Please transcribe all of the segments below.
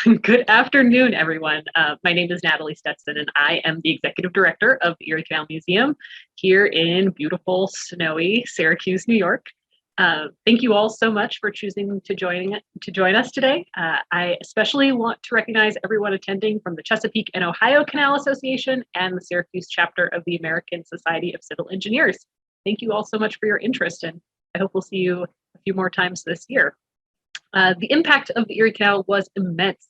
Good afternoon, everyone. My name is Natalie Stetson, and I am the Executive Director of the Erie Canal Museum here in beautiful, snowy Syracuse, New York. Thank you all so much for choosing to join us today. I especially want to recognize everyone attending from the Chesapeake and Ohio Canal Association and the Syracuse chapter of the American Society of Civil Engineers. Thank you all so much for your interest, and I hope we'll see you a few more times this year. The impact of the Erie Canal was immense,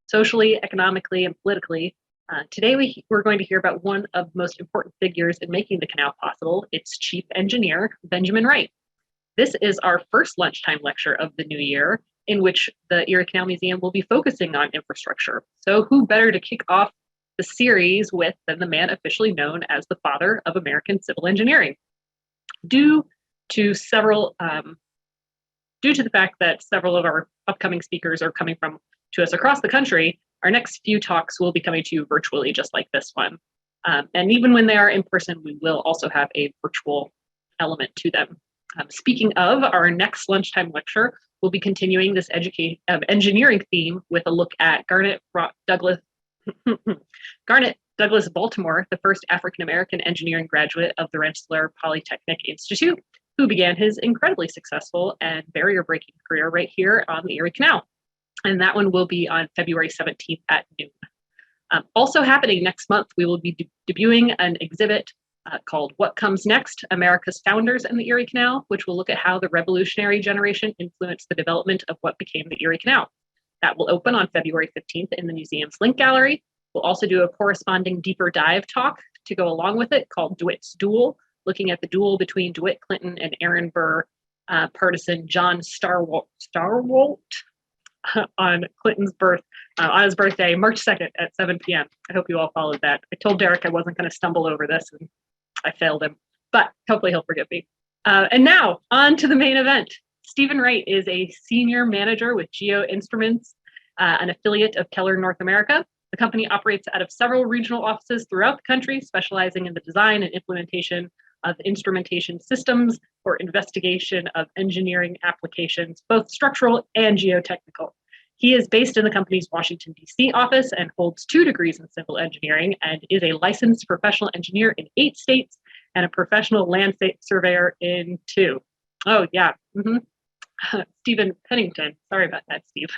socially, economically, and politically. Today we're going to hear about one of the most important figures in making the canal possible, its chief engineer, Benjamin Wright. This is our first lunchtime lecture of the new year, in which the Erie Canal Museum will be focusing on infrastructure. So who better to kick off the series with than the man officially known as the father of American civil engineering? Due to the fact that several of our upcoming speakers are coming to us across the country, our next few talks will be coming to you virtually, just like this one. And even when they are in person, we will also have a virtual element to them. Speaking of, our next lunchtime lecture will be continuing this engineering theme with a look at Garnet Douglas Baltimore, the first African-American engineering graduate of the Rensselaer Polytechnic Institute, who began his incredibly successful and barrier-breaking career right here on the Erie Canal. And that one will be on February 17th at noon. Also happening next month, we will be debuting an exhibit called What Comes Next? America's Founders and the Erie Canal, which will look at how the revolutionary generation influenced the development of what became the Erie Canal. That will open on February 15th in the museum's Link Gallery. We'll also do a corresponding deeper dive talk to go along with it called DeWitt's Duel, looking at the duel between DeWitt Clinton and Aaron Burr partisan John Starwolt on Clinton's on his birthday, March 2nd at 7 p.m. I hope you all followed that. I told Derek I wasn't going to stumble over this, and I failed him, but hopefully he'll forgive me. And now, on to the main event. Stephen Wright is a senior manager with Geo Instruments, an affiliate of Keller North America. The company operates out of several regional offices throughout the country, specializing in the design and implementation of instrumentation systems for investigation of engineering applications, both structural and geotechnical. He is based in the company's Washington, D.C. office and holds 2 degrees in civil engineering and is a licensed professional engineer in 8 states and a professional land surveyor in 2. Oh, yeah. Stephen Pennington. Sorry about that, Steve.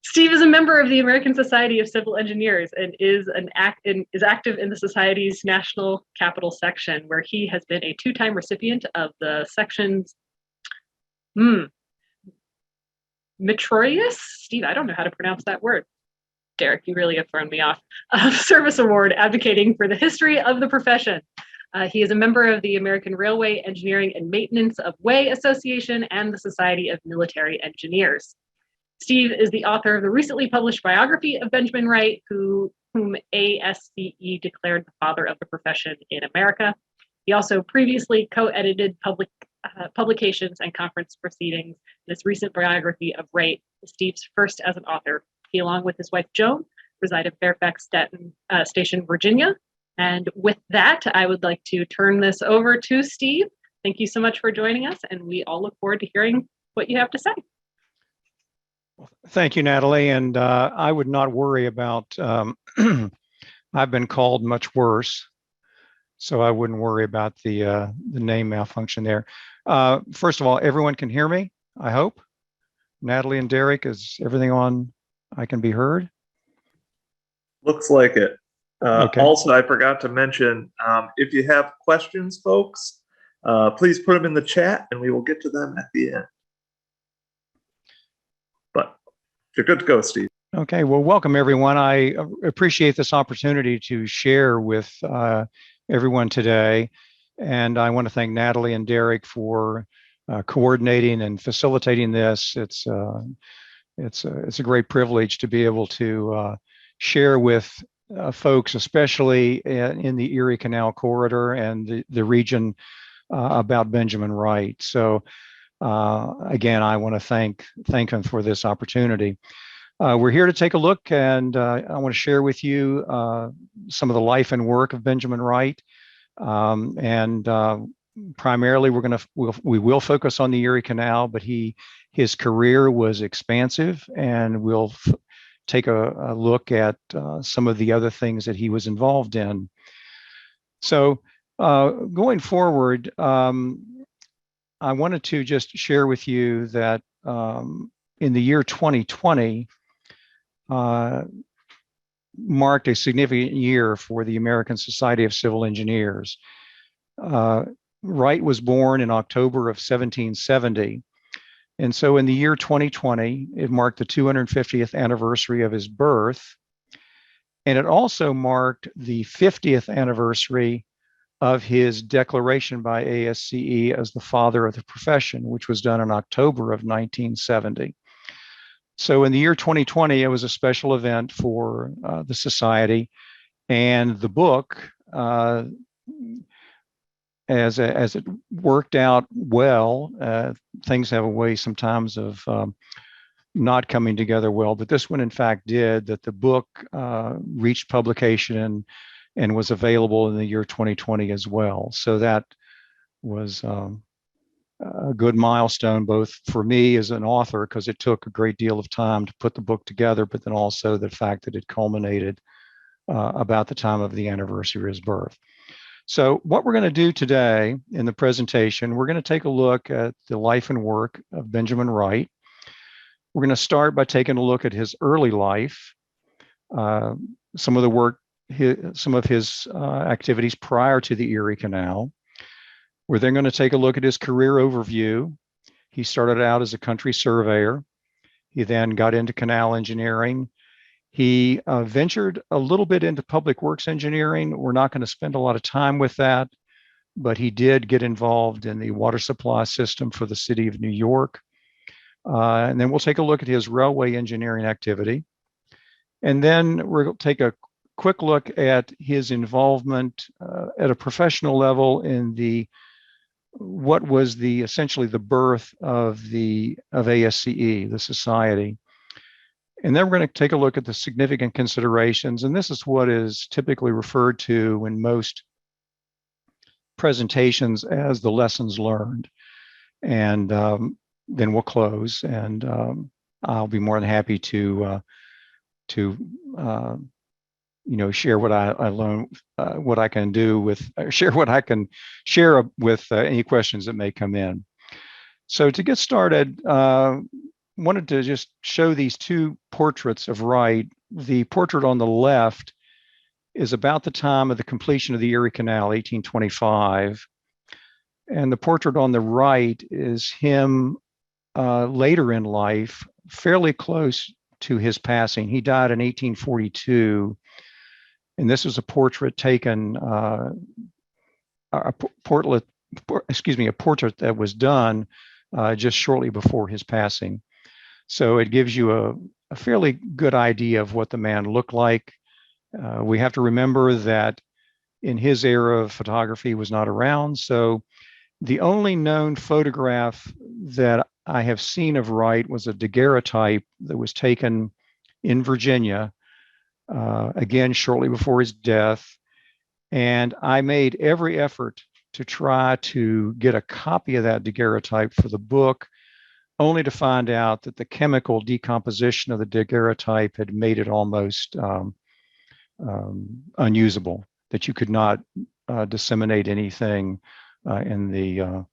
Steve is a member of the American Society of Civil Engineers and is active in the Society's National Capital Section, where he has been a 2-time recipient of the section's Metroius? Steve, I don't know how to pronounce that word. Derek, you really have thrown me off. Service Award, advocating for the history of the profession. He is a member of the American Railway Engineering and Maintenance of Way Association and the Society of Military Engineers. Steve is the author of the recently published biography of Benjamin Wright, whom ASCE declared the father of the profession in America. He also previously co-edited publications and conference proceedings. This recent biography of Wright is Steve's first as an author. He, along with his wife Joan, reside in Fairfax Station, Virginia. And with that, I would like to turn this over to Steve. Thank you so much for joining us, and we all look forward to hearing what you have to say. Thank you, Natalie. And I would not worry about, I've been called much worse, so I wouldn't worry about the name malfunction there. First of all, everyone can hear me, I hope. Natalie and Derek, is everything on? I can be heard? Looks like it. Okay. Also, I forgot to mention, if you have questions, folks, please put them in the chat and we will get to them at the end. But you're good to go, Steve. Okay, well, welcome everyone. I appreciate this opportunity to share with everyone today. And I want to thank Natalie and Derek for coordinating and facilitating this. It's a great privilege to be able to share with folks, especially in the Erie Canal corridor and the region, about Benjamin Wright. So again, I want to thank him for this opportunity. We're here to take a look, and I want to share with you some of the life and work of Benjamin Wright. And primarily we will focus on the Erie Canal, but his career was expansive, and we'll take a look at some of the other things that he was involved in. So going forward, I wanted to just share with you that in the year 2020 marked a significant year for the American Society of Civil Engineers. Wright was born in October of 1770. And so in the year 2020, it marked the 250th anniversary of his birth. And it also marked the 50th anniversary of his declaration by ASCE as the father of the profession, which was done in October of 1970. So in the year 2020, it was a special event for the society, and the book, as it worked out well, things have a way sometimes of not coming together well, but this one in fact did, that the book reached publication and was available in the year 2020 as well. So that was a good milestone, both for me as an author, because it took a great deal of time to put the book together, but then also the fact that it culminated about the time of the anniversary of his birth. So what we're going to do today in the presentation, we're going to take a look at the life and work of Benjamin Wright. We're going to start by taking a look at his early life, some of the work, some of his activities prior to the Erie Canal. We're then going to take a look at his career overview. He started out as a country surveyor. He then got into canal engineering. He ventured a little bit into public works engineering. We're not going to spend a lot of time with that, but he did get involved in the water supply system for the city of New York. And then we'll take a look at his railway engineering activity. And then we'll take a quick look at his involvement at a professional level in what was essentially the birth of ASCE, the society. And then we're going to take a look at the significant considerations. And this is what is typically referred to in most presentations as the lessons learned. And then we'll close, and I'll be more than happy to share what I learned, what I can do with, share what I can share with any questions that may come in. So to get started, wanted to just show these two portraits of Wright. The portrait on the left is about the time of the completion of the Erie Canal, 1825. And the portrait on the right is him later in life, fairly close to his passing. He died in 1842. And this was a portrait taken, a portrait that was done just shortly before his passing. So it gives you a fairly good idea of what the man looked like. We have to remember that in his era, photography was not around. So the only known photograph that I have seen of Wright was a daguerreotype that was taken in Virginia, again, shortly before his death. And I made every effort to try to get a copy of that daguerreotype for the book, only to find out that the chemical decomposition of the daguerreotype had made it almost unusable, that you could not disseminate anything in the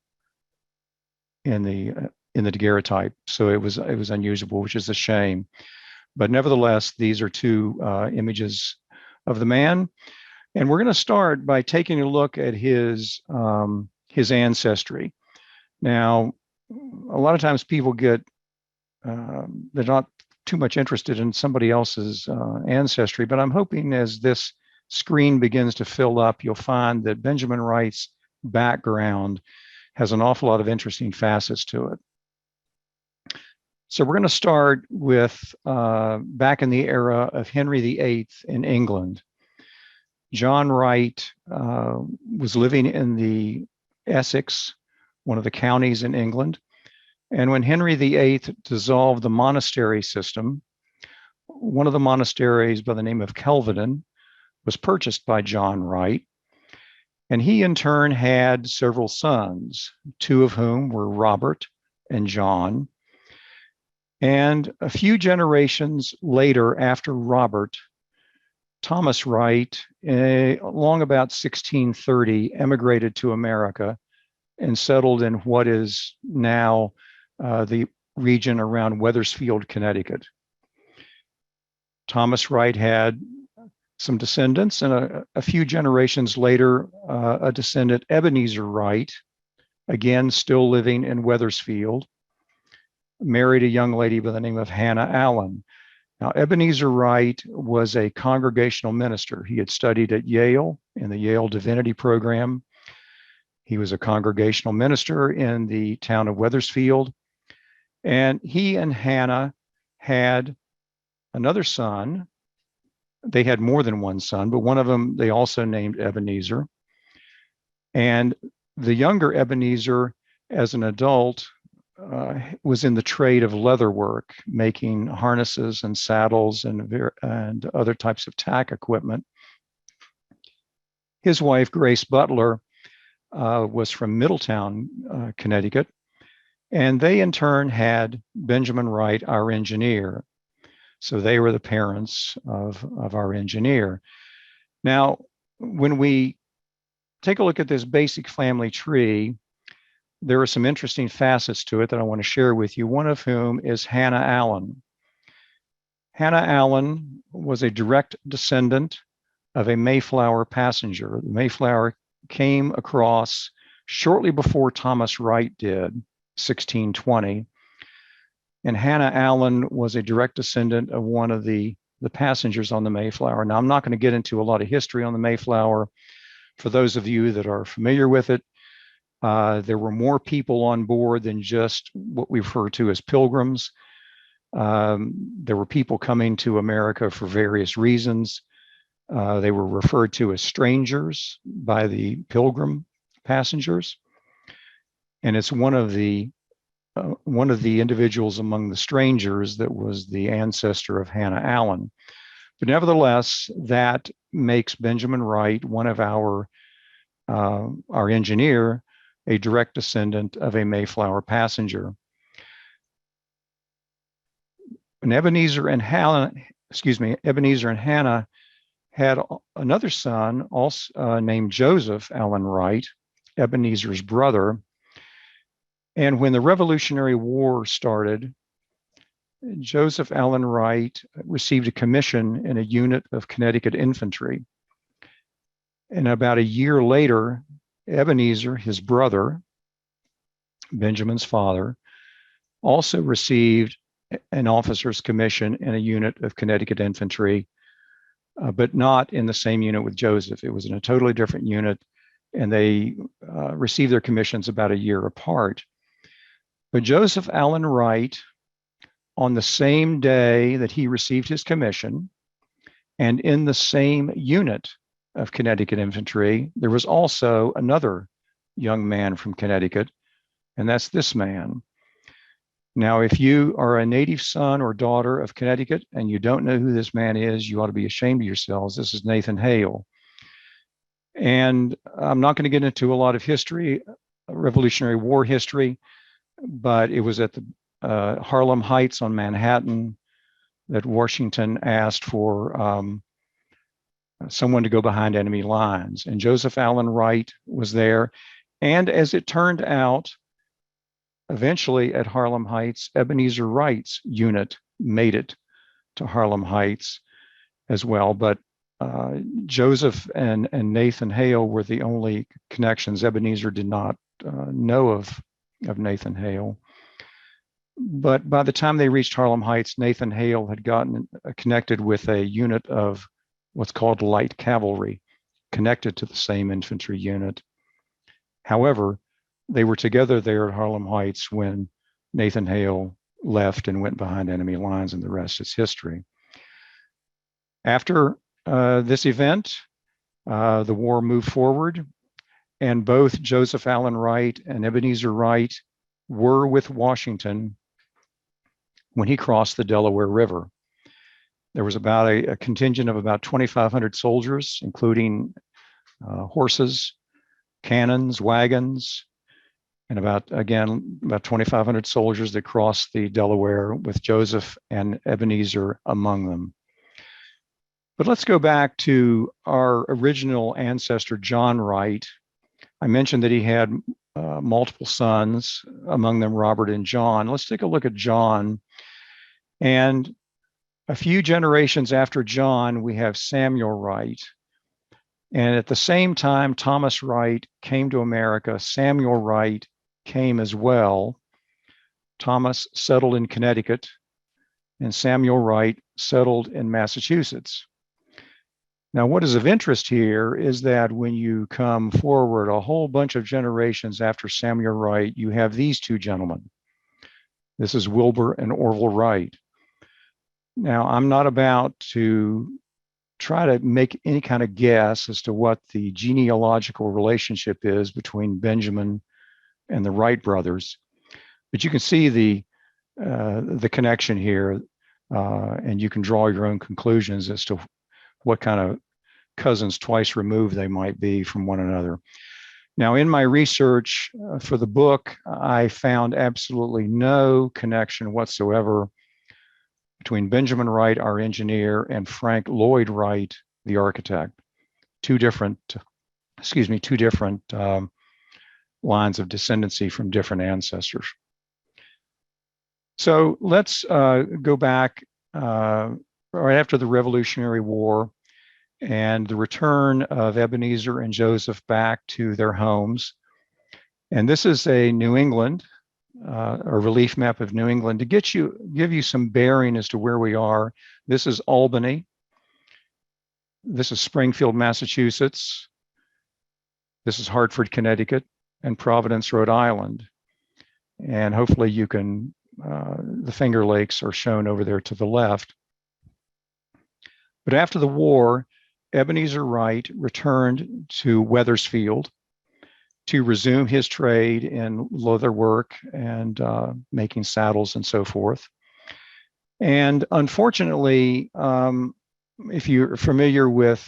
daguerreotype. So it was unusable, which is a shame. But nevertheless, these are two images of the man. And we're going to start by taking a look at his ancestry. Now, a lot of times people they're not too much interested in somebody else's ancestry, but I'm hoping as this screen begins to fill up, you'll find that Benjamin Wright's background has an awful lot of interesting facets to it. So we're going to start with back in the era of Henry VIII in England. John Wright was living in the Essex, one of the counties in England. And when Henry VIII dissolved the monastery system, one of the monasteries by the name of Kelvedon was purchased by John Wright. And he in turn had several sons, two of whom were Robert and John. And a few generations later, after Robert, Thomas Wright, along about 1630, emigrated to America and settled in what is now the region around Wethersfield, Connecticut. Thomas Wright had some descendants, and a few generations later, a descendant, Ebenezer Wright, again still living in Wethersfield, married a young lady by the name of Hannah Allen. Now, Ebenezer Wright was a congregational minister. He had studied at Yale in the Yale Divinity program. He was a congregational minister in the town of Wethersfield. And he and Hannah had another son. They had more than one son, but one of them they also named Ebenezer. And the younger Ebenezer, as an adult, was in the trade of leather work, making harnesses and saddles and other types of tack equipment. His wife, Grace Butler, was from Middletown, Connecticut, and they in turn had Benjamin Wright, our engineer. So they were the parents of our engineer. Now, when we take a look at this basic family tree, there are some interesting facets to it that I want to share with you, one of whom is Hannah Allen. Hannah Allen was a direct descendant of a Mayflower passenger. The Mayflower came across shortly before Thomas Wright did, 1620. And Hannah Allen was a direct descendant of one of the passengers on the Mayflower. Now, I'm not going to get into a lot of history on the Mayflower. For those of you that are familiar with it, there were more people on board than just what we refer to as pilgrims. There were people coming to America for various reasons. They were referred to as strangers by the pilgrim passengers. And it's one of the individuals among the strangers that was the ancestor of Hannah Allen. But nevertheless, that makes Benjamin Wright, one of our engineer, a direct descendant of a Mayflower passenger. And Ebenezer and Hannah had another son, also named Joseph Allen Wright, Ebenezer's brother. And when the Revolutionary War started, Joseph Allen Wright received a commission in a unit of Connecticut infantry. And about a year later, Ebenezer, his brother, Benjamin's father, also received an officer's commission in a unit of Connecticut infantry, but not in the same unit with Joseph. It was in a totally different unit, and they received their commissions about a year apart. But Joseph Allen Wright, on the same day that he received his commission, and in the same unit of Connecticut infantry, there was also another young man from Connecticut, and that's this man. Now, if you are a native son or daughter of Connecticut and you don't know who this man is, you ought to be ashamed of yourselves. This is Nathan Hale. And I'm not going to get into a lot of history, Revolutionary War history, but it was at the Harlem Heights on Manhattan that Washington asked for someone to go behind enemy lines. And Joseph Allen Wright was there. And as it turned out, eventually at Harlem Heights, Ebenezer Wright's unit made it to Harlem Heights as well. But Joseph and Nathan Hale were the only connections. Ebenezer did not know of Nathan Hale. But by the time they reached Harlem Heights, Nathan Hale had gotten connected with a unit of what's called light cavalry, connected to the same infantry unit. However, they were together there at Harlem Heights when Nathan Hale left and went behind enemy lines, and the rest is history. After this event, the war moved forward, and both Joseph Allen Wright and Ebenezer Wright were with Washington when he crossed the Delaware River. There was about a contingent of about 2,500 soldiers, including horses, cannons, wagons, and about 2,500 soldiers that crossed the Delaware with Joseph and Ebenezer among them. But let's go back to our original ancestor, John Wright. I mentioned that he had multiple sons, among them Robert and John. Let's take a look at John. And a few generations after John, we have Samuel Wright. And at the same time Thomas Wright came to America, Samuel Wright came as well. Thomas settled in Connecticut, and Samuel Wright settled in Massachusetts. Now, what is of interest here is that when you come forward a whole bunch of generations after Samuel Wright, you have these two gentlemen. This is Wilbur and Orville Wright. Now, I'm not about to try to make any kind of guess as to what the genealogical relationship is between Benjamin and the Wright brothers, but you can see the connection here, and you can draw your own conclusions as to what kind of cousins twice removed they might be from one another. Now, in my research for the book, I found absolutely no connection whatsoever between Benjamin Wright, our engineer, and Frank Lloyd Wright, the architect. Two different lines of descendancy from different ancestors. So let's go back right after the Revolutionary War and the return of Ebenezer and Joseph back to their homes. And this is a New England, a relief map of New England to give you some bearing as to where we are. This is Albany. This is Springfield, Massachusetts. This is Hartford, Connecticut, and Providence, Rhode Island. And hopefully you can, the Finger Lakes are shown over there to the left. But after the war, Ebenezer Wright returned to Wethersfield to resume his trade in leather work and making saddles and so forth. And unfortunately, if you're familiar with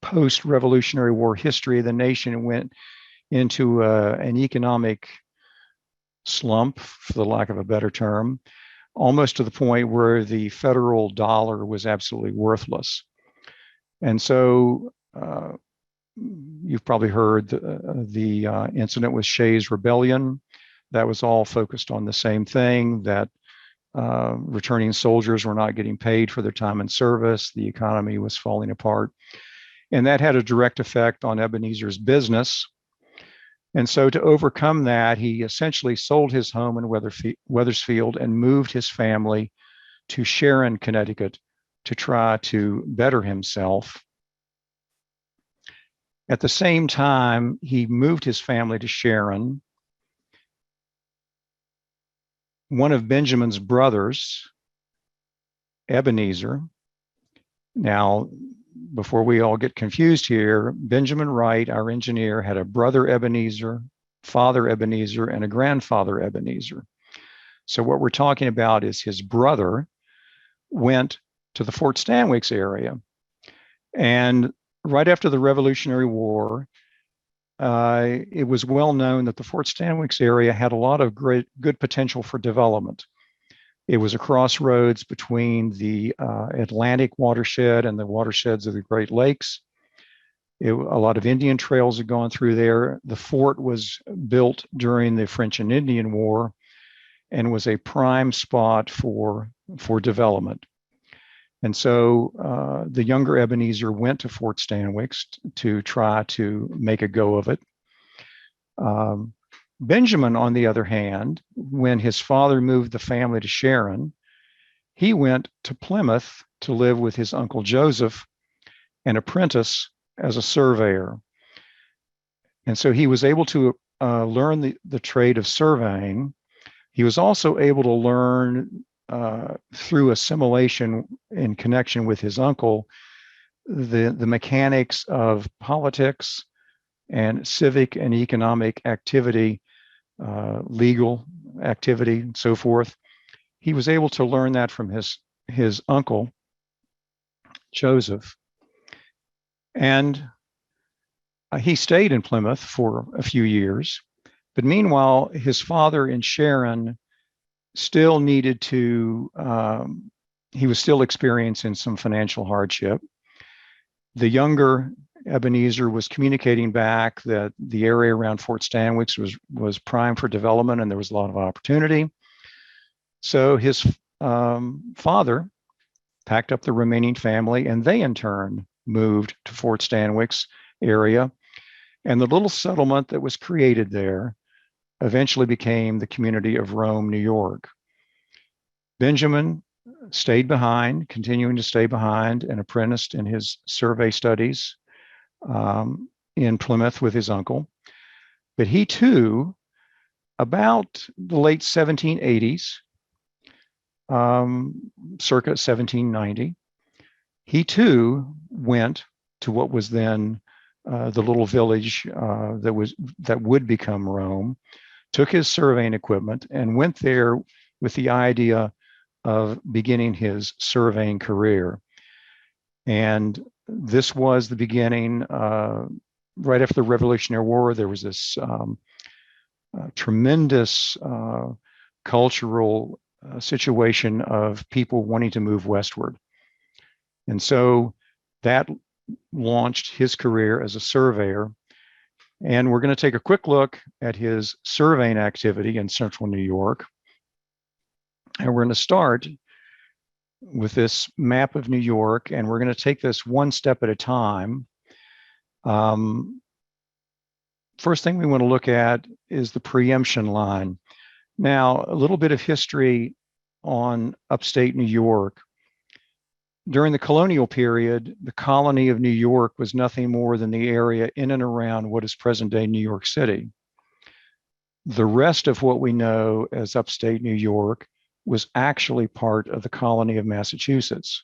post-Revolutionary War history, the nation went into an economic slump, for the lack of a better term, almost to the point where the federal dollar was absolutely worthless. And so you've probably heard the incident with Shays' Rebellion. That was all focused on the same thing, that returning soldiers were not getting paid for their time in service. The economy was falling apart. And that had a direct effect on Ebenezer's business. And so to overcome that, he essentially sold his home in Wethersfield and moved his family to Sharon, Connecticut, to try to better himself. At the same time, he moved his family to Sharon. One of Benjamin's brothers, Ebenezer. Now, before we all get confused here, Benjamin Wright, our engineer, had a brother Ebenezer, father Ebenezer, and a grandfather Ebenezer. So what we're talking about is his brother went to the Fort Stanwix area. And right after the Revolutionary War, it was well known that the Fort Stanwix area had a lot of good potential for development. It was a crossroads between the Atlantic watershed and the watersheds of the Great Lakes. A lot of Indian trails had gone through there. The fort was built during the French and Indian War and was a prime spot for development. And so the younger Ebenezer went to Fort Stanwix to try to make a go of it. Benjamin, on the other hand, when his father moved the family to Sharon, he went to Plymouth to live with his uncle Joseph and apprentice as a surveyor. And so he was able to learn the trade of surveying. He was also able to learn through assimilation in connection with his uncle, the mechanics of politics and civic and economic activity, legal activity, and so forth. He was able to learn that from his uncle, Joseph. And He stayed in Plymouth for a few years, but meanwhile, his father in Sharon still needed to, he was still experiencing some financial hardship. The younger Ebenezer was communicating back that the area around Fort Stanwix was prime for development and there was a lot of opportunity. So his father packed up the remaining family and they in turn moved to Fort Stanwix area. And the little settlement that was created there eventually became the community of Rome, New York. Benjamin stayed behind, continuing to stay behind, and apprenticed in his survey studies in Plymouth with his uncle. But he too, about the late 1780s, circa 1790, he too went to what was then the little village that would become Rome, took his surveying equipment and went there with the idea of beginning his surveying career. And this was the beginning, right after the Revolutionary War, there was this tremendous cultural situation of people wanting to move westward. And so that launched his career as a surveyor. And we're going to take a quick look at his surveying activity in central New York. And we're going to start with this map of New York, and we're going to take this one step at a time. First thing we want to look at is the Preemption Line. Now, a little bit of history on upstate New York. During the colonial period, the colony of New York was nothing more than the area in and around what is present-day New York City. The rest of what we know as upstate New York was actually part of the colony of Massachusetts.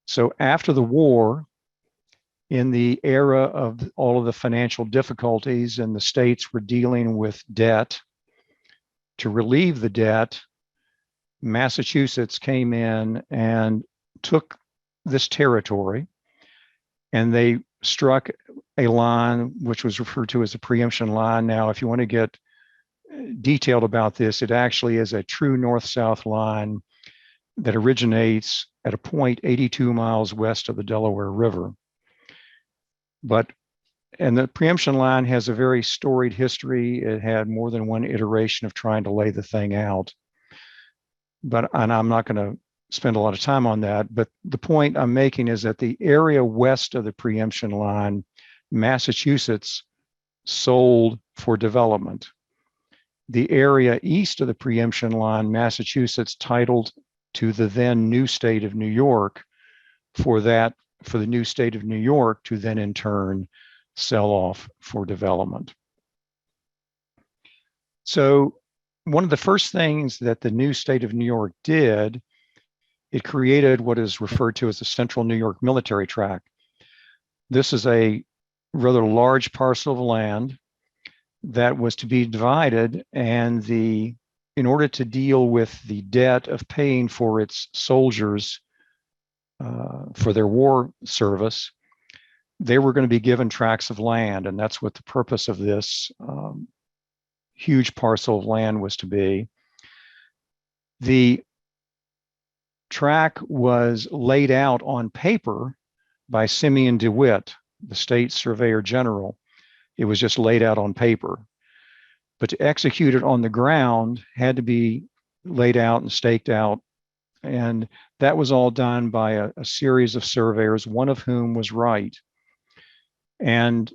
So after the war, in the era of all of the financial difficulties and the states were dealing with debt, to relieve the debt, Massachusetts came in and took this territory and they struck a line which was referred to as the Preemption Line. Now, if you want to get detailed about this, it actually is a true north-south line that originates at a point 82 miles west of the Delaware River. And the Preemption Line has a very storied history. It had more than one iteration of trying to lay the thing out. And I'm not going to spend a lot of time on that, but the point I'm making is that the area west of the Preemption Line, Massachusetts sold for development. The area east of the Preemption Line, Massachusetts titled to the then new state of New York for the new state of New York to then in turn sell off for development. So one of the first things that the new state of New York did, it created what is referred to as the Central New York Military Tract. This is a rather large parcel of land that was to be divided, and in order to deal with the debt of paying for its soldiers for their war service, they were going to be given tracts of land, and that's what the purpose of this huge parcel of land was to be. The tract was laid out on paper by Simeon DeWitt, the state surveyor general. It was just laid out on paper. But to execute it on the ground had to be laid out and staked out. And that was all done by a series of surveyors, one of whom was Wright. And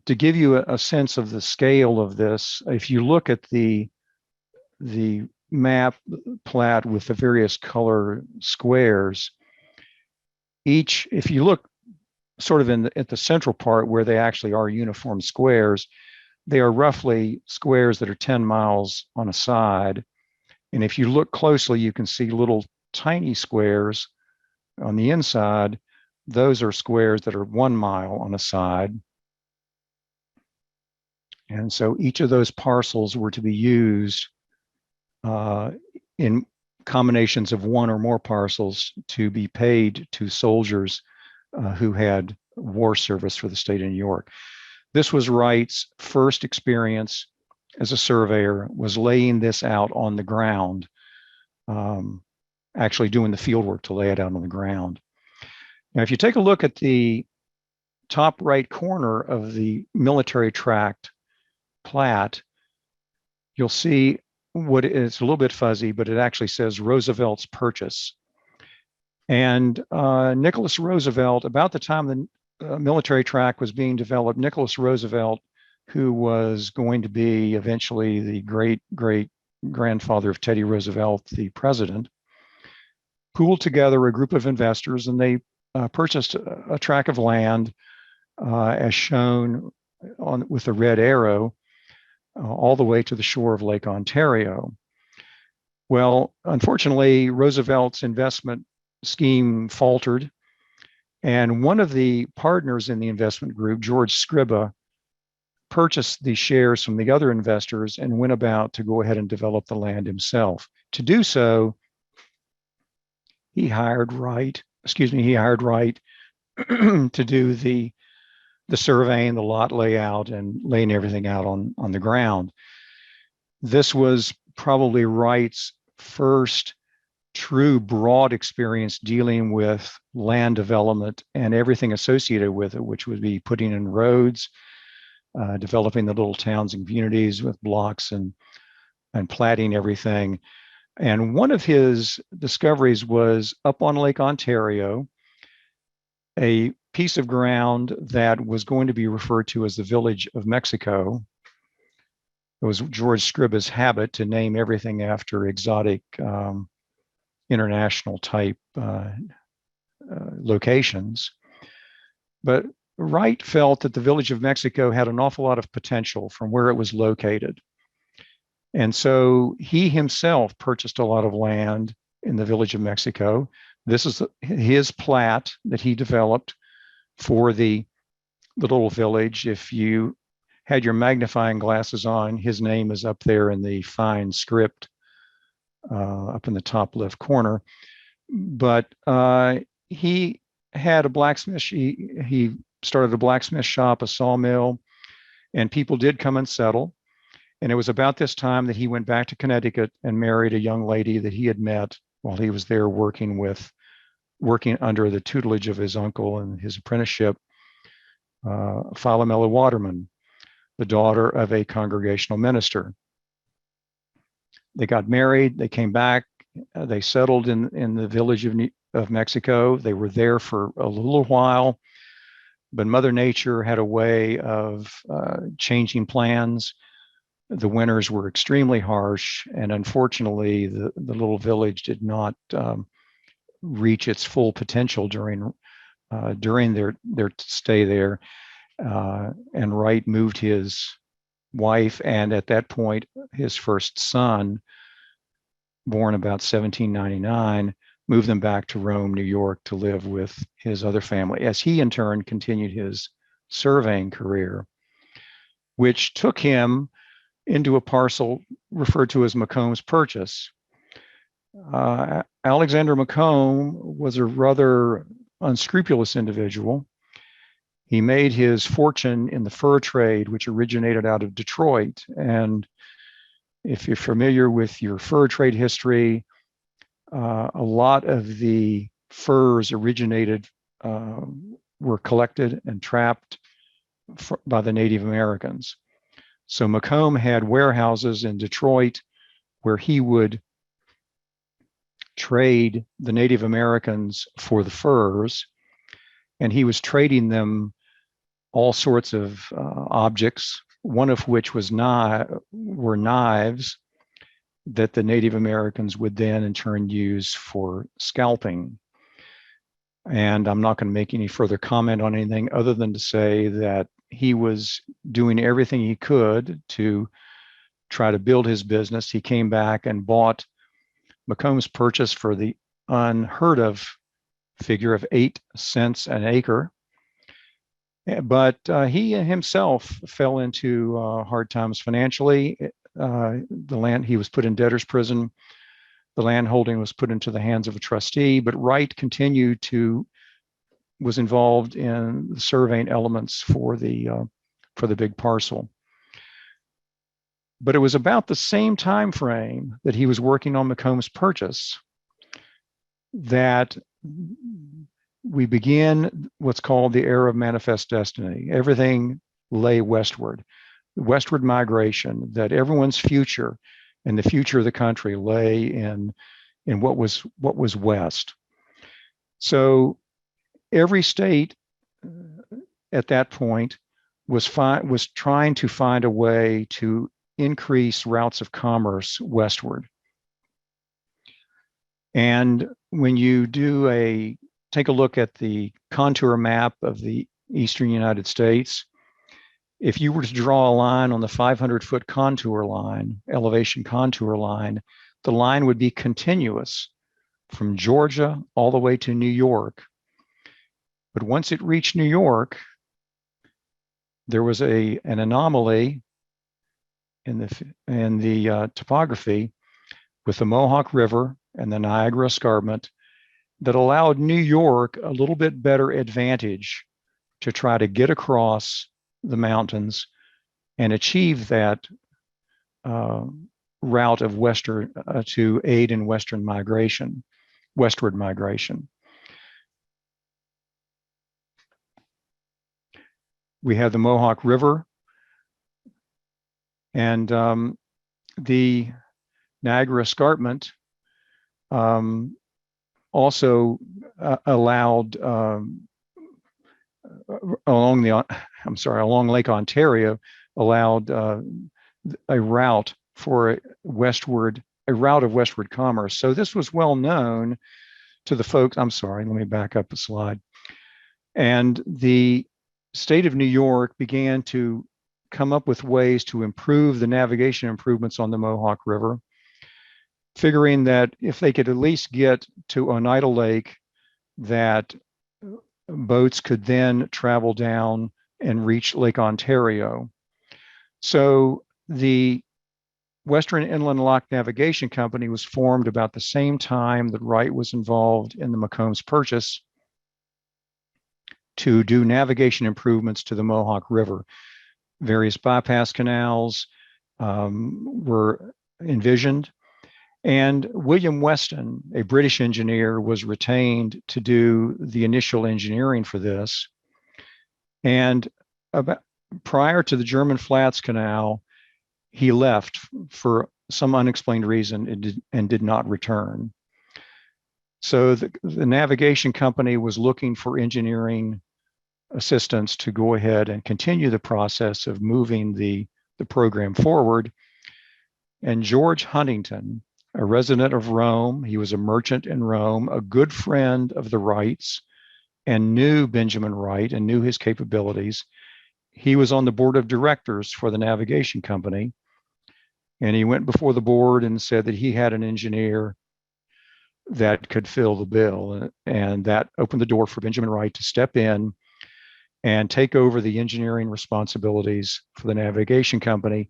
to give you a sense of the scale of this, if you look at the map plat with the various color squares, if you look sort of at the central part where they actually are uniform squares, they are roughly squares that are 10 miles on a side. And if you look closely, you can see little tiny squares on the inside. Those are squares that are 1 mile on a side. And so each of those parcels were to be used in combinations of one or more parcels to be paid to soldiers who had war service for the state of New York. This was Wright's first experience as a surveyor, was laying this out on the ground, actually doing the field work to lay it out on the ground. Now, if you take a look at the top right corner of the military tract plat, you'll see what it's a little bit fuzzy, but it actually says Roosevelt's Purchase. And Nicholas Roosevelt, about the time the military tract was being developed, Nicholas Roosevelt, who was going to be eventually the great grandfather of Teddy Roosevelt, the president, pooled together a group of investors, and they purchased a tract of land as shown with the red arrow all the way to the shore of Lake Ontario. Well, unfortunately, Roosevelt's investment scheme faltered, and one of the partners in the investment group, George Scriba, purchased the shares from the other investors and went about to go ahead and develop the land himself. To do so, he hired Wright to do the surveying, the lot layout, and laying everything out on the ground. This was probably Wright's first true broad experience dealing with land development and everything associated with it, which would be putting in roads, developing the little towns and communities with blocks and platting everything. And one of his discoveries was up on Lake Ontario, a piece of ground that was going to be referred to as the Village of Mexico. It was George Scriba's habit to name everything after exotic international type locations. But Wright felt that the Village of Mexico had an awful lot of potential from where it was located. And so he himself purchased a lot of land in the Village of Mexico. This is his plat that he developed for the little village. If you had your magnifying glasses on, his name is up there in the fine script up in the top left corner. But he had a blacksmith. He started a blacksmith shop, a sawmill, and people did come and settle. And it was about this time that he went back to Connecticut and married a young lady that he had met while he was there working under the tutelage of his uncle and his apprenticeship, Philomela Waterman, the daughter of a congregational minister. They got married, they came back, they settled in the Village of Mexico. They were there for a little while, but Mother Nature had a way of changing plans. The winters were extremely harsh, and unfortunately, the little village did not reach its full potential during their stay there. And Wright moved his wife, and at that point, his first son, born about 1799, moved them back to Rome, New York, to live with his other family, as he in turn continued his surveying career, which took him into a parcel referred to as Macomb's Purchase. Alexander Macomb was a rather unscrupulous individual. He made his fortune in the fur trade, which originated out of Detroit. And if you're familiar with your fur trade history, a lot of the furs were collected and trapped by the Native Americans. So Macomb had warehouses in Detroit where he would trade the Native Americans for the furs, and he was trading them all sorts of objects, one of which were knives that the Native Americans would then in turn use for scalping. And I'm not going to make any further comment on anything other than to say that he was doing everything he could to try to build his business. He came back and bought Macomb's Purchase for the unheard of figure of 8 cents an acre. But he himself fell into hard times financially. He was put in debtor's prison. The land holding was put into the hands of a trustee, but Wright continued to was involved in the surveying elements for the big parcel. But it was about the same time frame that he was working on Macomb's purchase that we begin what's called the era of manifest destiny. Everything lay westward migration, that everyone's future and the future of the country lay in what was west. So every state at that point was trying to find a way to increase routes of commerce westward. And when you take a look at the contour map of the eastern United States, if you were to draw a line on the 500-foot contour line, elevation contour line, the line would be continuous from Georgia all the way to New York. But once it reached New York, there was an anomaly in the topography with the Mohawk River and the Niagara Escarpment that allowed New York a little bit better advantage to try to get across the mountains and achieve that route of western to aid in westward migration. We have the Mohawk River, and the Niagara Escarpment also allowed along Lake Ontario, allowed a route for a route of westward commerce. So this was well known to the folks. I'm sorry, let me back up a slide. And the state of New York began to come up with ways to improve the navigation improvements on the Mohawk River, figuring that if they could at least get to Oneida Lake, that boats could then travel down and reach Lake Ontario. So the Western Inland Lock Navigation Company was formed about the same time that Wright was involved in the Macomb's purchase to do navigation improvements to the Mohawk River. Various bypass canals were envisioned. And William Weston, a British engineer, was retained to do the initial engineering for this. And prior to the German Flats Canal, he left for some unexplained reason and did not return. So the navigation company was looking for engineering assistance to go ahead and continue the process of moving the program forward. And George Huntington, a resident of Rome, he was a merchant in Rome, a good friend of the Wrights, and knew Benjamin Wright and knew his capabilities. He was on the board of directors for the navigation company. And he went before the board and said that he had an engineer that could fill the bill. And that opened the door for Benjamin Wright to step in and take over the engineering responsibilities for the navigation company,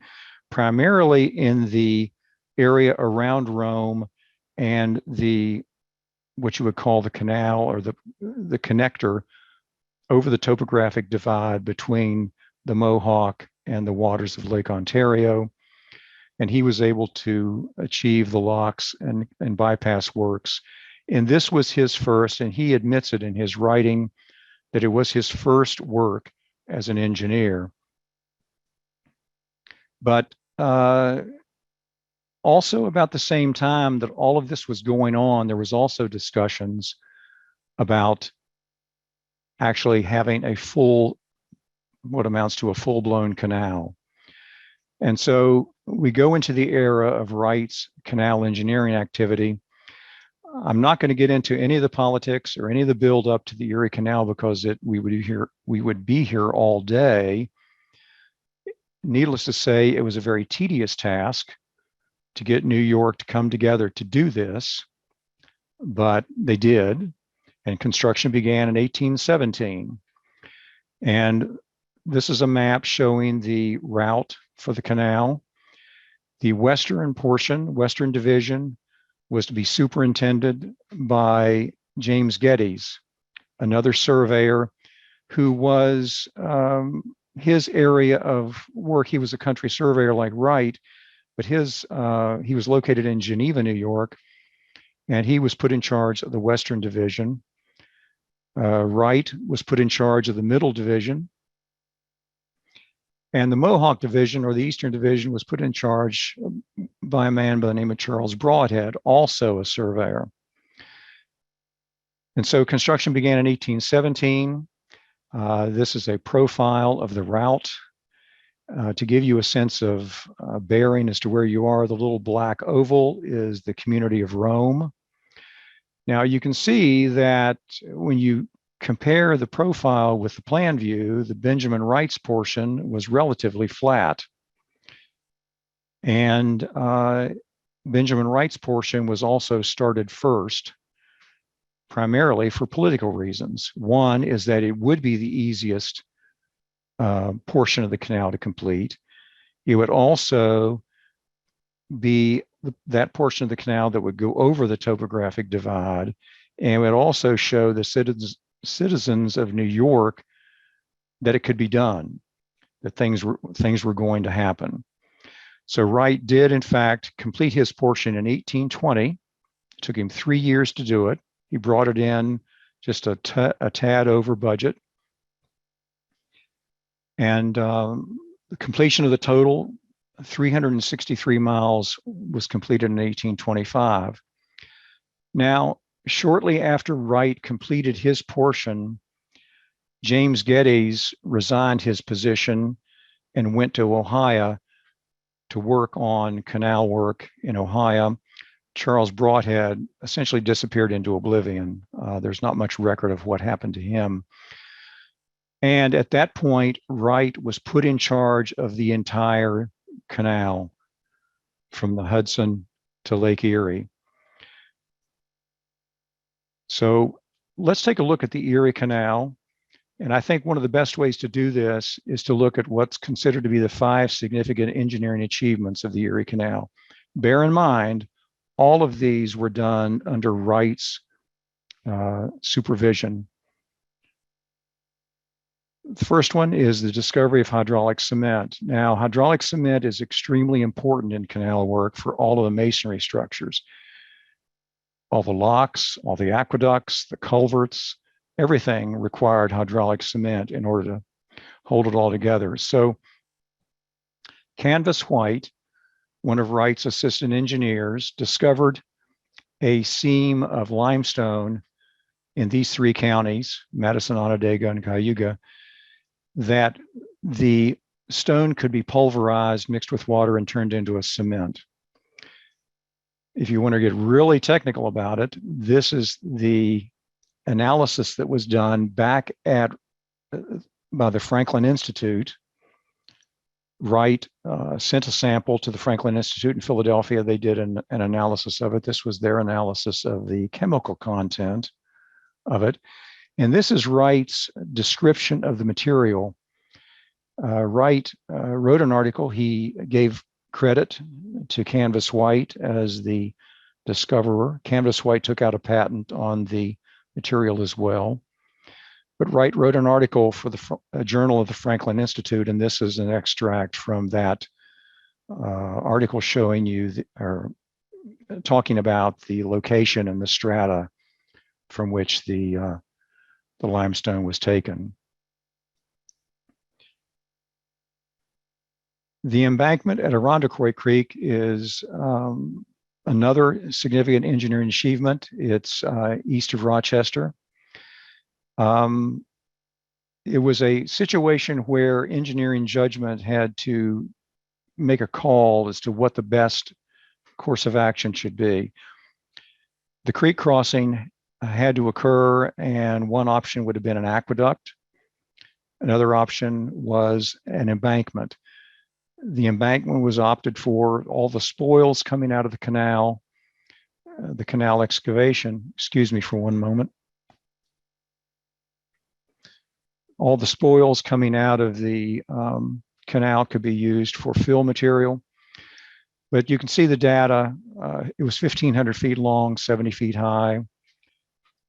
primarily in the area around Rome and what you would call the canal, or the connector over the topographic divide between the Mohawk and the waters of Lake Ontario. And he was able to achieve the locks and bypass works. And this was his first, and he admits it in his writing, that it was his first work as an engineer. But also about the same time that all of this was going on, there was also discussions about actually having what amounts to a full-blown canal. And so we go into the era of Wright's canal engineering activity. I'm not going to get into any of the politics or any of the build up to the Erie Canal because we would be here all day. Needless to say, it was a very tedious task to get New York to come together to do this, but they did, and construction began in 1817. And this is a map showing the route for the canal. The western portion, western division, was to be superintended by James Geddes, another surveyor who was his area of work. He was a country surveyor like Wright, but he was located in Geneva, New York, and he was put in charge of the Western Division. Wright was put in charge of the Middle Division, and the Mohawk Division, or the Eastern Division, was put in charge by a man by the name of Charles Broadhead, also a surveyor. And so construction began in 1817. This is a profile of the route to give you a sense of bearing as to where you are. The little black oval is the community of Rome. Now you can see that when you compare the profile with the plan view, the Benjamin Wright's portion was relatively flat. And Benjamin Wright's portion was also started first, primarily for political reasons. One is that it would be the easiest portion of the canal to complete. It would also be that portion of the canal that would go over the topographic divide, and would also show the citizens of New York that it could be done, that things were going to happen. So Wright did, in fact, complete his portion in 1820. It took him 3 years to do it. He brought it in just a tad over budget. And the completion of the total 363 miles was completed in 1825. Now, shortly after Wright completed his portion, James Geddes resigned his position and went to Ohio to work on canal work in Ohio. Charles Broadhead essentially disappeared into oblivion. There's not much record of what happened to him. And at that point, Wright was put in charge of the entire canal from the Hudson to Lake Erie. So let's take a look at the Erie Canal. And I think one of the best ways to do this is to look at what's considered to be the 5 significant engineering achievements of the Erie Canal. Bear in mind, all of these were done under Wright's supervision. The first one is the discovery of hydraulic cement. Now, hydraulic cement is extremely important in canal work for all of the masonry structures. All the locks, all the aqueducts, the culverts, everything required hydraulic cement in order to hold it all together. So Canvas White, one of Wright's assistant engineers, discovered a seam of limestone in these 3 counties, Madison, Onondaga, and Cayuga, that the stone could be pulverized, mixed with water, and turned into a cement. If you want to get really technical about it, this is the analysis that was done back at by the Franklin Institute. Wright sent a sample to the Franklin Institute in Philadelphia. They did an analysis of it. This was their analysis of the chemical content of it. And this is Wright's description of the material. Wright wrote an article. He gave credit to Canvas White as the discoverer. Canvas White took out a patent on the material as well. But Wright wrote an article for a journal of the Franklin Institute, and this is an extract from that article showing you, or talking about the location and the strata from which the limestone was taken. The embankment at Irondequoit Creek is another significant engineering achievement. It's east of Rochester. It was a situation where engineering judgment had to make a call as to what the best course of action should be. The creek crossing had to occur, and one option would have been an aqueduct. Another option was an embankment. The embankment was opted for. All the spoils coming out of the canal excavation, excuse me for one moment. All the spoils coming out of the canal could be used for fill material. But you can see the data. It was 1,500 feet long, 70 feet high.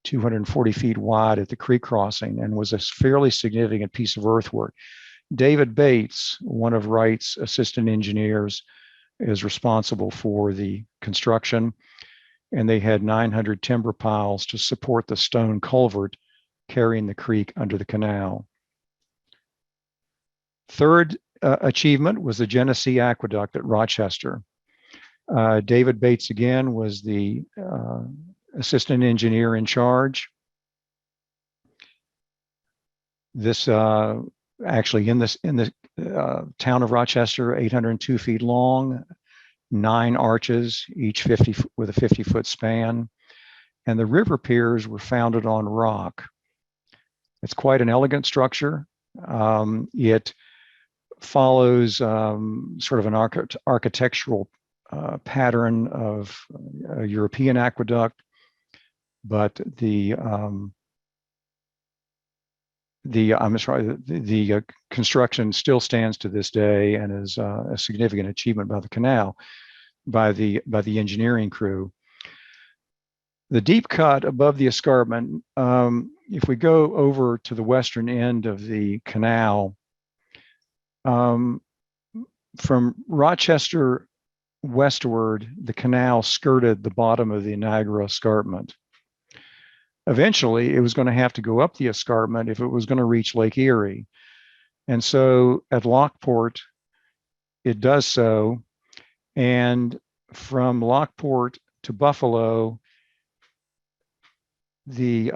240 feet wide at the creek crossing, and was a fairly significant piece of earthwork. David Bates, one of Wright's assistant engineers, is responsible for the construction, and they had 900 timber piles to support the stone culvert carrying the creek under the canal. Third achievement was the Genesee Aqueduct at Rochester. David Bates again was the assistant engineer in charge. This actually in the town of Rochester, 802 feet long, 9 arches, each 50 with a 50-foot span, and the river piers were founded on rock. It's quite an elegant structure. It follows sort of an architectural pattern of a European aqueduct, but the construction still stands to this day and is a significant achievement by the canal, by the engineering crew. The deep cut above the escarpment, if we go over to the western end of the canal, from Rochester westward, the canal skirted the bottom of the Niagara escarpment. Eventually, it was going to have to go up the escarpment if it was going to reach Lake Erie. And so at Lockport, it does so. And from Lockport to Buffalo, the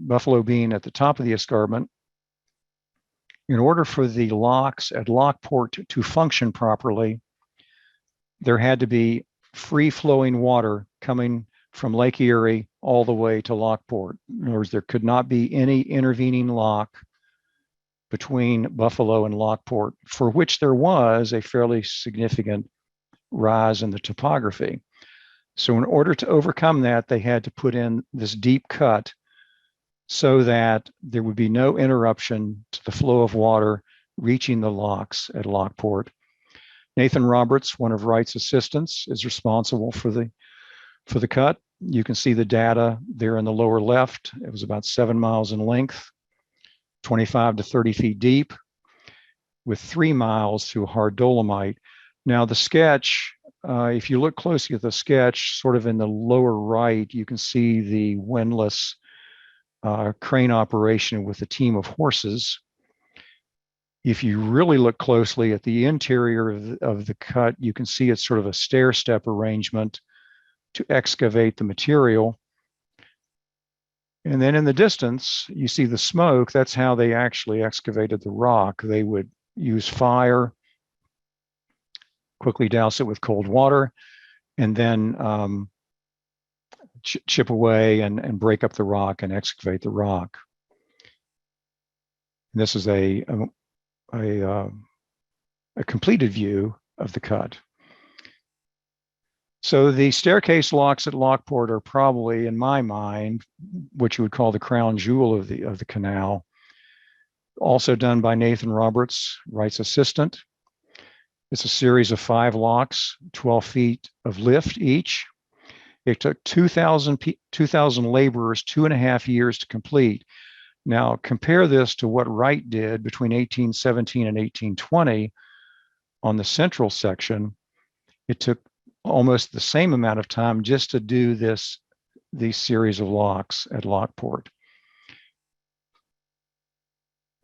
Buffalo being at the top of the escarpment, in order for the locks at Lockport to function properly, there had to be free-flowing water coming from Lake Erie all the way to Lockport. In other words, there could not be any intervening lock between Buffalo and Lockport, for which there was a fairly significant rise in the topography. So in order to overcome that, they had to put in this deep cut so that there would be no interruption to the flow of water reaching the locks at Lockport. Nathan Roberts, one of Wright's assistants, is responsible for the cut. You can see the data there in the lower left. It was about 7 miles in length, 25 to 30 feet deep, with 3 miles through hard dolomite. Now the sketch, if you look closely at the sketch, sort of in the lower right, you can see the windlass crane operation with a team of horses. If you really look closely at the interior of the cut, you can see it's sort of a stair-step arrangement to excavate the material. And then in the distance, you see the smoke. That's how they actually excavated the rock. They would use fire, quickly douse it with cold water, and then chip away and break up the rock and excavate the rock. And this is a completed view of the cut. So the staircase locks at Lockport are probably, in my mind, what you would call the crown jewel of the canal. Also done by Nathan Roberts, Wright's assistant. It's a series of 5 locks, 12 feet of lift each. It took 2,000 laborers 2.5 years to complete. Now compare this to what Wright did between 1817 and 1820 on the central section. It took almost the same amount of time just to do these series of locks at Lockport.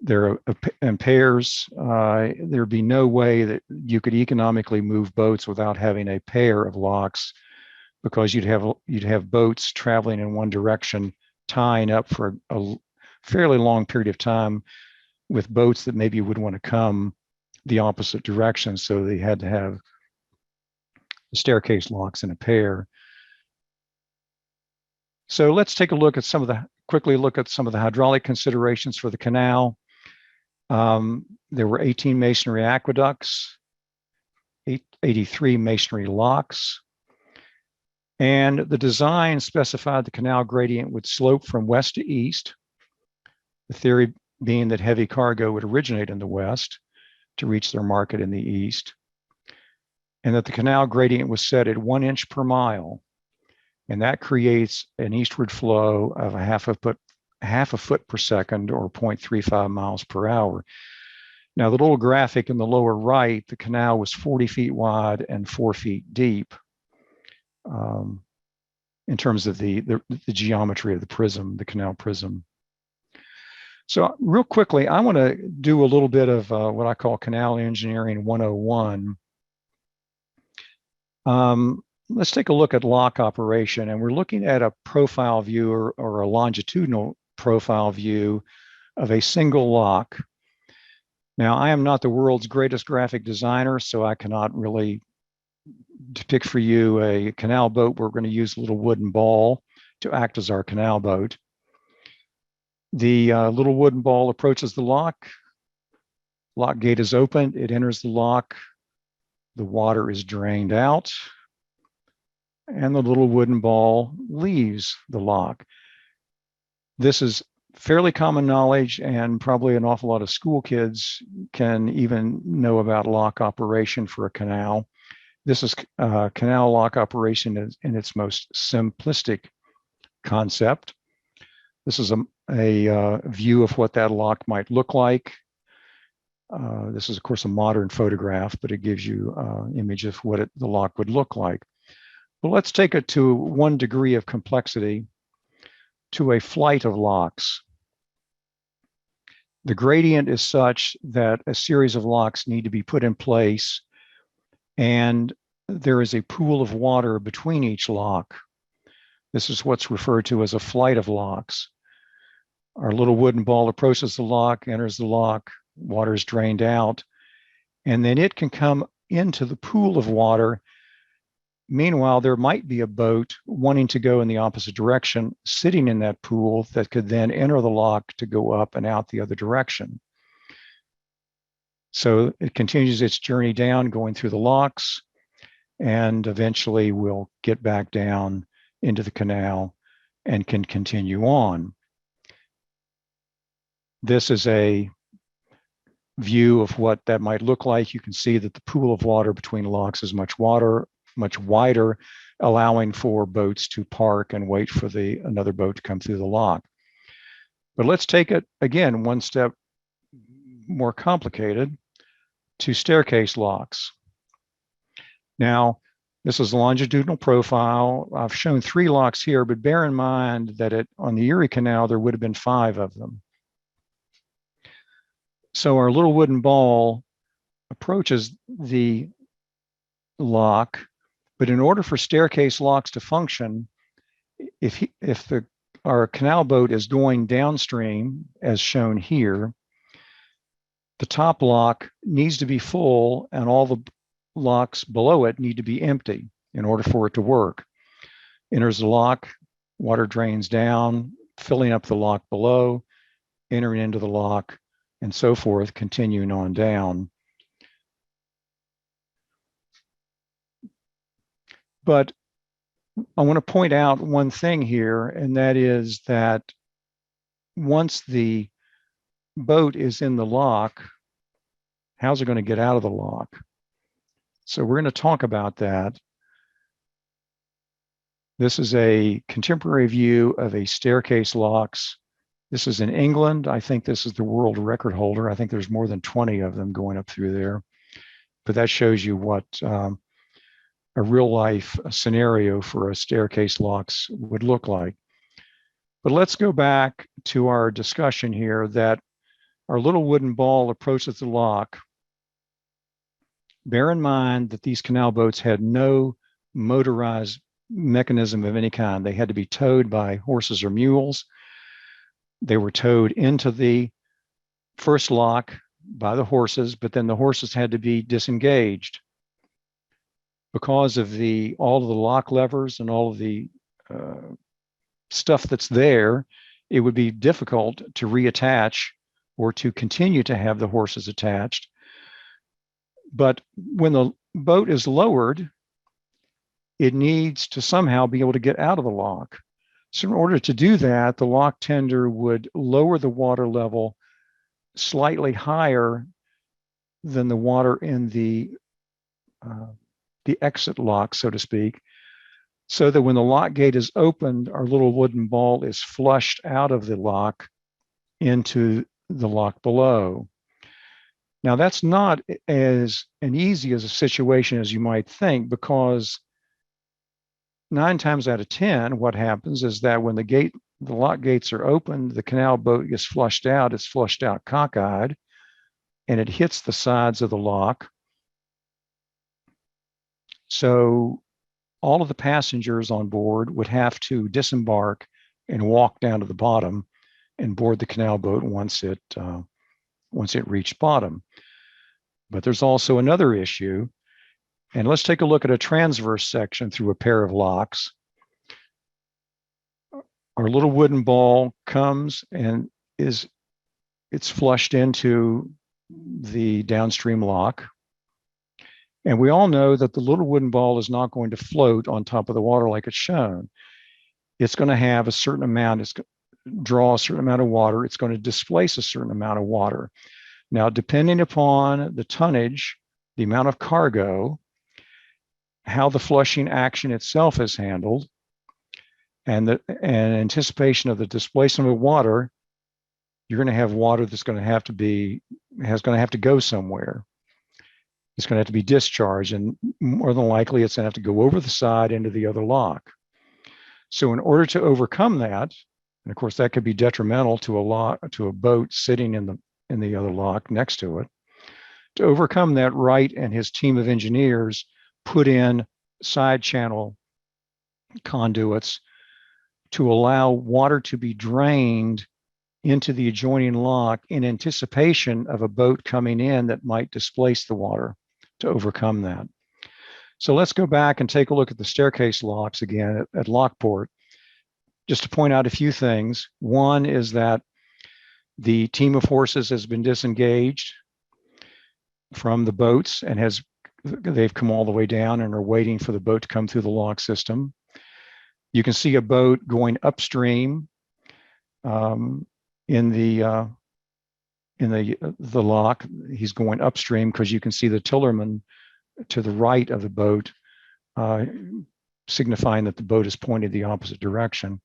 They're in pairs. There'd be no way that you could economically move boats without having a pair of locks, because you'd have boats traveling in one direction, tying up for a fairly long period of time with boats that maybe would want to come the opposite direction. So they had to have the staircase locks in a pair. So let's take a look at quickly look at some of the hydraulic considerations for the canal. There were 18 masonry aqueducts, 83 masonry locks, and the design specified the canal gradient would slope from west to east, the theory being that heavy cargo would originate in the west to reach their market in the east, and that the canal gradient was set at 1 inch per mile. and that creates an eastward flow of half a foot per second, or 0.35 miles per hour. Now, the little graphic in the lower right, the canal was 40 feet wide and 4 feet deep in terms of the geometry of the prism, the canal prism. So real quickly, I want to do a little bit of what I call Canal Engineering 101. Let's take a look at lock operation, and we're looking at a profile view or a longitudinal profile view of a single lock. Now, I am not the world's greatest graphic designer, so I cannot really depict for you a canal boat. We're going to use a little wooden ball to act as our canal boat. The little wooden ball approaches the lock. Lock gate is opened. It enters the lock. The water is drained out, and the little wooden ball leaves the lock. This is fairly common knowledge, and probably an awful lot of school kids can even know about lock operation for a canal. This is canal lock operation in its most simplistic concept. This is a view of what that lock might look like. This is, of course, a modern photograph, but it gives you an image of what the lock would look like. But let's take it to one degree of complexity, to a flight of locks. The gradient is such that a series of locks need to be put in place, and there is a pool of water between each lock. This is what's referred to as a flight of locks. Our little wooden ball approaches the lock, enters the lock, water is drained out, and then it can come into the pool of water. Meanwhile, there might be a boat wanting to go in the opposite direction, sitting in that pool, that could then enter the lock to go up and out the other direction. So it continues its journey down, going through the locks, and eventually will get back down into the canal and can continue on. This is a view of what that might look like. You can see that the pool of water between locks is much wider, allowing for boats to park and wait for another boat to come through the lock. But let's take it again one step more complicated, to staircase locks. Now, this is a longitudinal profile. I've shown 3 locks here, but bear in mind that on the Erie Canal, there would have been 5 of them. So our little wooden ball approaches the lock, but in order for staircase locks to function, if our canal boat is going downstream, as shown here, the top lock needs to be full, and all the locks below it need to be empty in order for it to work. Enters the lock, water drains down, filling up the lock below, entering into the lock, and so forth, continuing on down. But I want to point out one thing here, and that is that once the boat is in the lock, how's it going to get out of the lock? So we're going to talk about that. This is a contemporary view of a staircase locks. This is in England. I think this is the world record holder. I think there's more than 20 of them going up through there. But that shows you what a real life scenario for a staircase locks would look like. But let's go back to our discussion here that our little wooden ball approaches the lock. Bear in mind that these canal boats had no motorized mechanism of any kind. They had to be towed by horses or mules. They were towed into the first lock by the horses, but then the horses had to be disengaged. Because of all of the lock levers and all of the stuff that's there, it would be difficult to reattach or to continue to have the horses attached. But when the boat is lowered, it needs to somehow be able to get out of the lock. So in order to do that, the lock tender would lower the water level slightly higher than the water in the exit lock, so to speak, so that when the lock gate is opened, our little wooden ball is flushed out of the lock into the lock below. Now, that's not as easy as a situation as you might think, because 9 times out of 10, what happens is that when the lock gates are opened, the canal boat gets flushed out. It's flushed out cockeyed, and it hits the sides of the lock. So all of the passengers on board would have to disembark and walk down to the bottom and board the canal boat once it reached bottom. But there's also another issue. And let's take a look at a transverse section through a pair of locks. Our little wooden ball comes and it's flushed into the downstream lock. And we all know that the little wooden ball is not going to float on top of the water like it's shown. It's going to have a certain amount, it's going to draw a certain amount of water. It's going to displace a certain amount of water. Now, depending upon the tonnage, the amount of cargo, how the flushing action itself is handled, and anticipation of the displacement of water, you're going to have water that's going to have to go somewhere. It's going to have to be discharged, and more than likely, it's going to have to go over the side into the other lock. So, in order to overcome that, and of course, that could be detrimental to a boat sitting in the other lock next to it. To overcome that, Wright and his team of engineers put in side channel conduits to allow water to be drained into the adjoining lock in anticipation of a boat coming in that might displace the water to overcome that. So let's go back and take a look at the staircase locks again at Lockport, just to point out a few things. One is that the team of horses has been disengaged from the boats and they've come all the way down and are waiting for the boat to come through the lock system. You can see a boat going upstream in the lock. He's going upstream because you can see the tillerman to the right of the boat, signifying that the boat is pointed the opposite direction.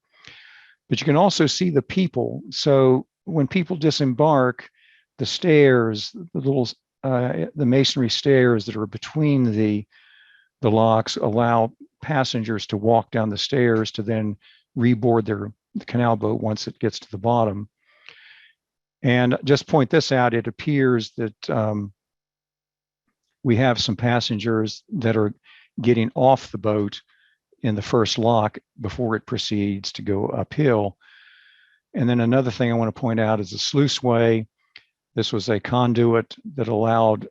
But you can also see the people. So when people disembark, the stairs, the masonry stairs that are between the locks allow passengers to walk down the stairs to then reboard the canal boat once it gets to the bottom. And just point this out, it appears that we have some passengers that are getting off the boat in the first lock before it proceeds to go uphill. And then another thing I want to point out is the sluiceway. This was a conduit that allowed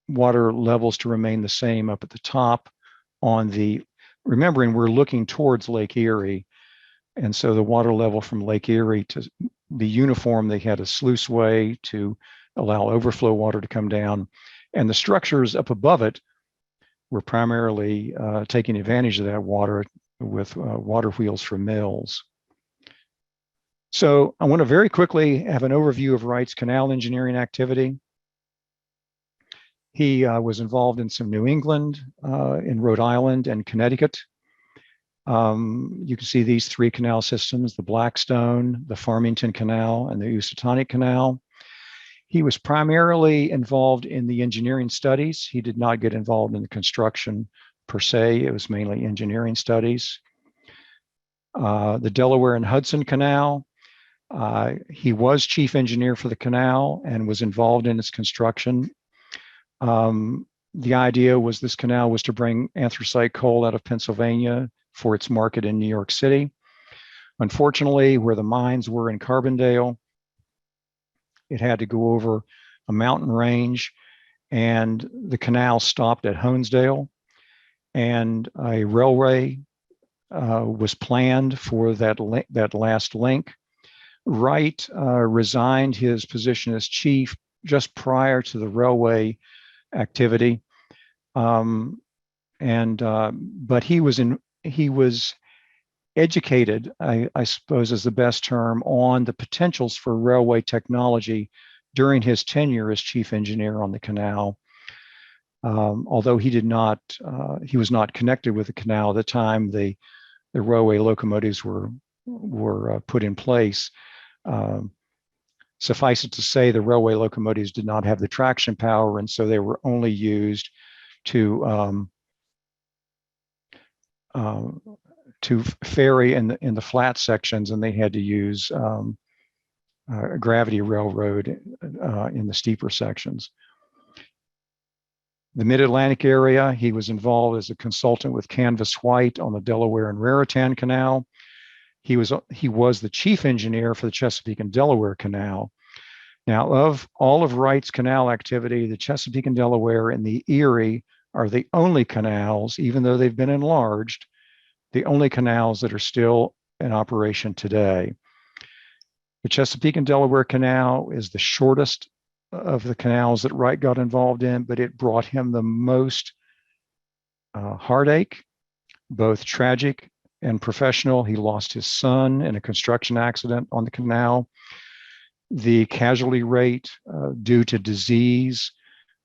water levels to remain the same up at the top remembering we're looking towards Lake Erie. And so the water level from Lake Erie to be uniform, they had a sluiceway to allow overflow water to come down. And the structures up above it were primarily taking advantage of that water with water wheels from mills. So I want to very quickly have an overview of Wright's canal engineering activity. He was involved in some New England, in Rhode Island and Connecticut. You can see these 3 canal systems, the Blackstone, the Farmington Canal, and the Housatonic Canal. He was primarily involved in the engineering studies. He did not get involved in the construction per se. It was mainly engineering studies. The Delaware and Hudson Canal. He was chief engineer for the canal and was involved in its construction. The idea was this canal was to bring anthracite coal out of Pennsylvania for its market in New York City. Unfortunately, where the mines were in Carbondale, it had to go over a mountain range, and the canal stopped at Honesdale, and a railway was planned for that last link. Wright resigned his position as chief just prior to the railway activity, but he was educated, I suppose is the best term, on the potentials for railway technology during his tenure as chief engineer on the canal. Although he was not connected with the canal at the time the railway locomotives were put in place. Suffice it to say, the railway locomotives did not have the traction power, and so they were only used to ferry in the flat sections, and they had to use a gravity railroad in the steeper sections. The Mid-Atlantic area, he was involved as a consultant with Canvas White on the Delaware and Raritan Canal. He was the chief engineer for the Chesapeake and Delaware Canal. Now, of all of Wright's canal activity, the Chesapeake and Delaware and the Erie are the only canals, even though they've been enlarged, the only canals that are still in operation today. The Chesapeake and Delaware Canal is the shortest of the canals that Wright got involved in, but it brought him the most heartache, both tragic and professional. He lost his son in a construction accident on the canal. The casualty rate due to disease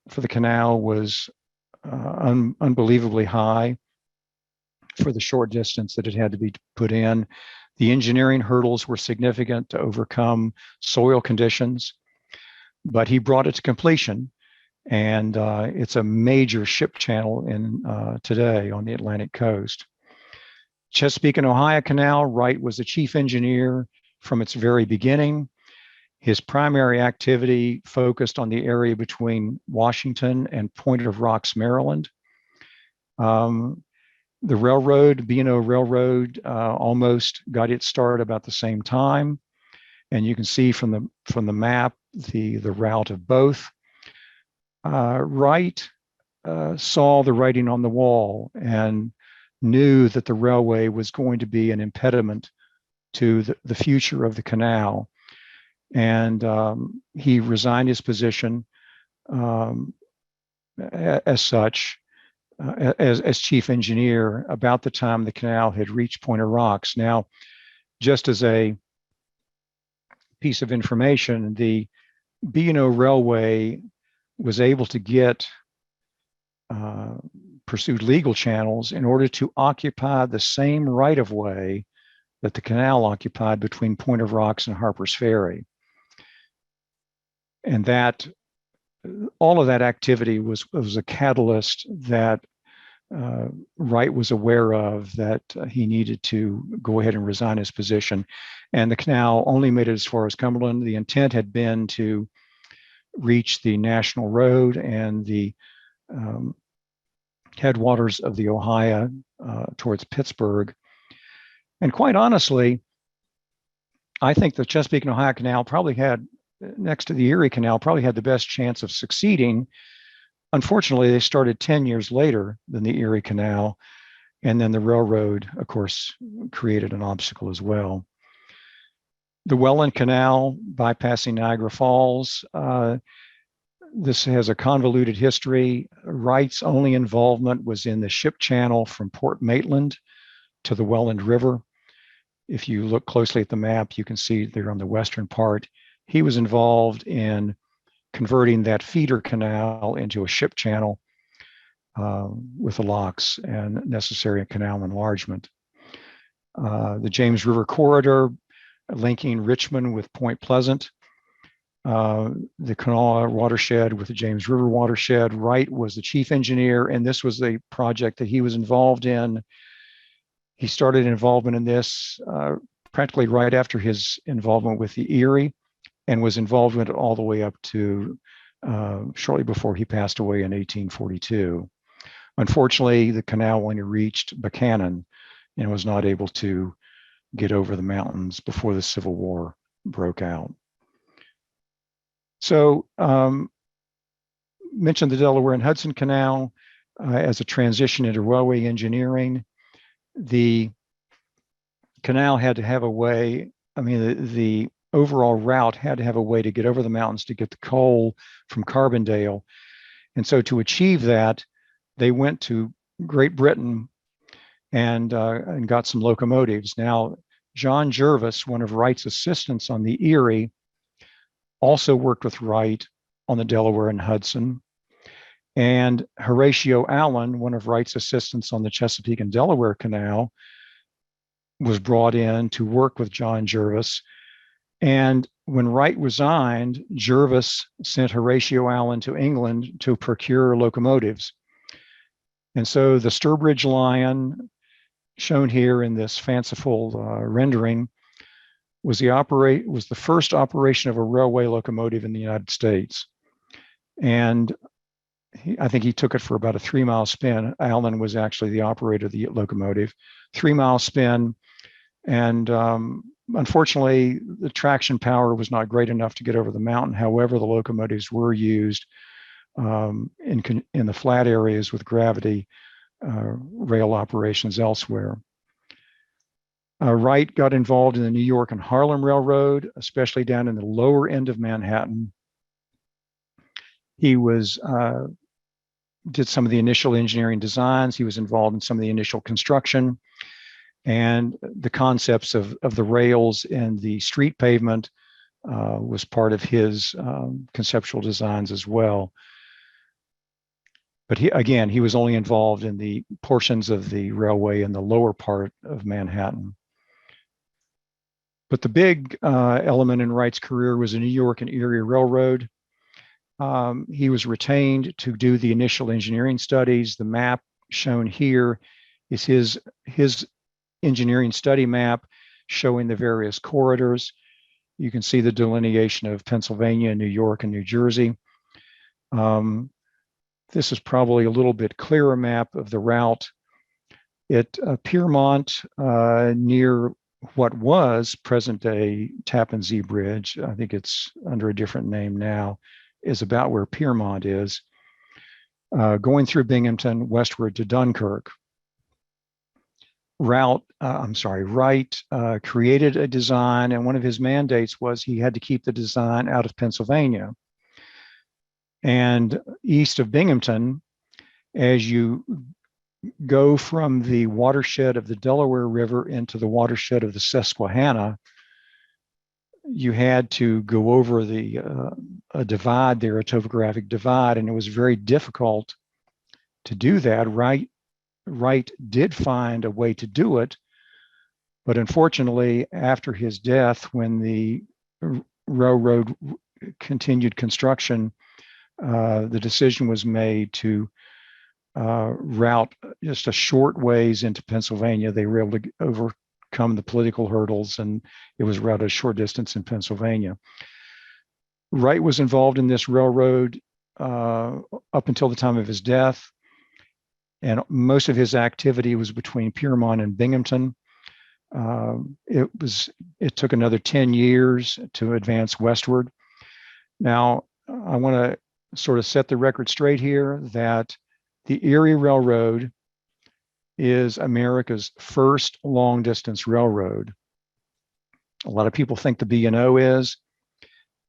for the canal was unbelievably high for the short distance that it had to be put in. The engineering hurdles were significant to overcome soil conditions, but he brought it to completion, and it's a major ship channel in today on the Atlantic coast. Chesapeake and Ohio Canal, Wright was the chief engineer from its very beginning. His primary activity focused on the area between Washington and Point of Rocks, Maryland. The railroad, B&O Railroad, almost got its start about the same time. And you can see from the map the route of both. Wright saw the writing on the wall and knew that the railway was going to be an impediment to the future of the canal. And he resigned his position as such, as chief engineer about the time the canal had reached Point of Rocks. Now, just as a piece of information, the B&O Railway was able to get pursued legal channels in order to occupy the same right-of-way that the canal occupied between Point of Rocks and Harper's Ferry. And that all of that activity was a catalyst that Wright was aware of, that he needed to go ahead and resign his position. And the canal only made it as far as Cumberland. The intent had been to reach the National Road and the headwaters of the Ohio towards Pittsburgh. And quite honestly, I think the Chesapeake and Ohio Canal probably had, next to the Erie Canal, probably had the best chance of succeeding. Unfortunately, they started 10 years later than the Erie Canal, and then the railroad, of course, created an obstacle as well. The Welland Canal bypassing Niagara Falls, this has a convoluted history. Wright's only involvement was in the ship channel from Port Maitland to the Welland River. If you look closely at the map, you can see there on the western part, he was involved in converting that feeder canal into a ship channel with the locks and necessary canal enlargement. The James River corridor linking Richmond with Point Pleasant, the Kanawha watershed with the James River watershed. Wright was the chief engineer, and this was a project that he was involved in. He started involvement in this practically right after his involvement with the Erie, and was involved with it all the way up to shortly before he passed away in 1842. Unfortunately, the canal only reached Buchanan and was not able to get over the mountains before the Civil War broke out. So, mentioned the Delaware and Hudson Canal as a transition into railway engineering. The canal had to have a way, the overall route had to have a way to get over the mountains to get the coal from Carbondale. And so to achieve that, they went to Great Britain and got some locomotives. Now, John Jervis, one of Wright's assistants on the Erie, also worked with Wright on the Delaware and Hudson. And Horatio Allen, one of Wright's assistants on the Chesapeake and Delaware Canal, was brought in to work with John Jervis. And when Wright resigned, Jervis sent Horatio Allen to England to procure locomotives. And so the Sturbridge Lion, shown here in this fanciful rendering, was the first operation of a railway locomotive in the United States. And I think he took it for about a 3-mile spin. Allen was actually the operator of the locomotive. 3-mile spin. And unfortunately, the traction power was not great enough to get over the mountain. However, the locomotives were used in the flat areas with gravity rail operations elsewhere. Wright got involved in the New York and Harlem Railroad, especially down in the lower end of Manhattan. He did some of the initial engineering designs. He was involved in some of the initial construction, and the concepts of the rails and the street pavement was part of his conceptual designs as well. But he was only involved in the portions of the railway in the lower part of Manhattan. But the big element in Wright's career was the New York and Erie Railroad. He was retained to do the initial engineering studies. The map shown here is his engineering study map showing the various corridors. You can see the delineation of Pennsylvania, New York, and New Jersey. This is probably a little bit clearer map of the route. At Piermont, near what was present-day Tappan Zee Bridge, I think it's under a different name now, is about where Piermont is, going through Binghamton westward to Dunkirk. Wright created a design, and one of his mandates was he had to keep the design out of Pennsylvania. And east of Binghamton, as you go from the watershed of the Delaware River into the watershed of the Susquehanna, you had to go over a divide there, a topographic divide, and it was very difficult to do that. Wright did find a way to do it, but unfortunately, after his death, when the railroad continued construction, the decision was made to route just a short ways into Pennsylvania. They were able to overcome the political hurdles, and it was routed a short distance in Pennsylvania. Wright was involved in this railroad up until the time of his death, and most of his activity was between Piermont and Binghamton. It took another 10 years to advance westward. Now, I want to sort of set the record straight here that the Erie Railroad is America's first long-distance railroad. A lot of people think the B&O is.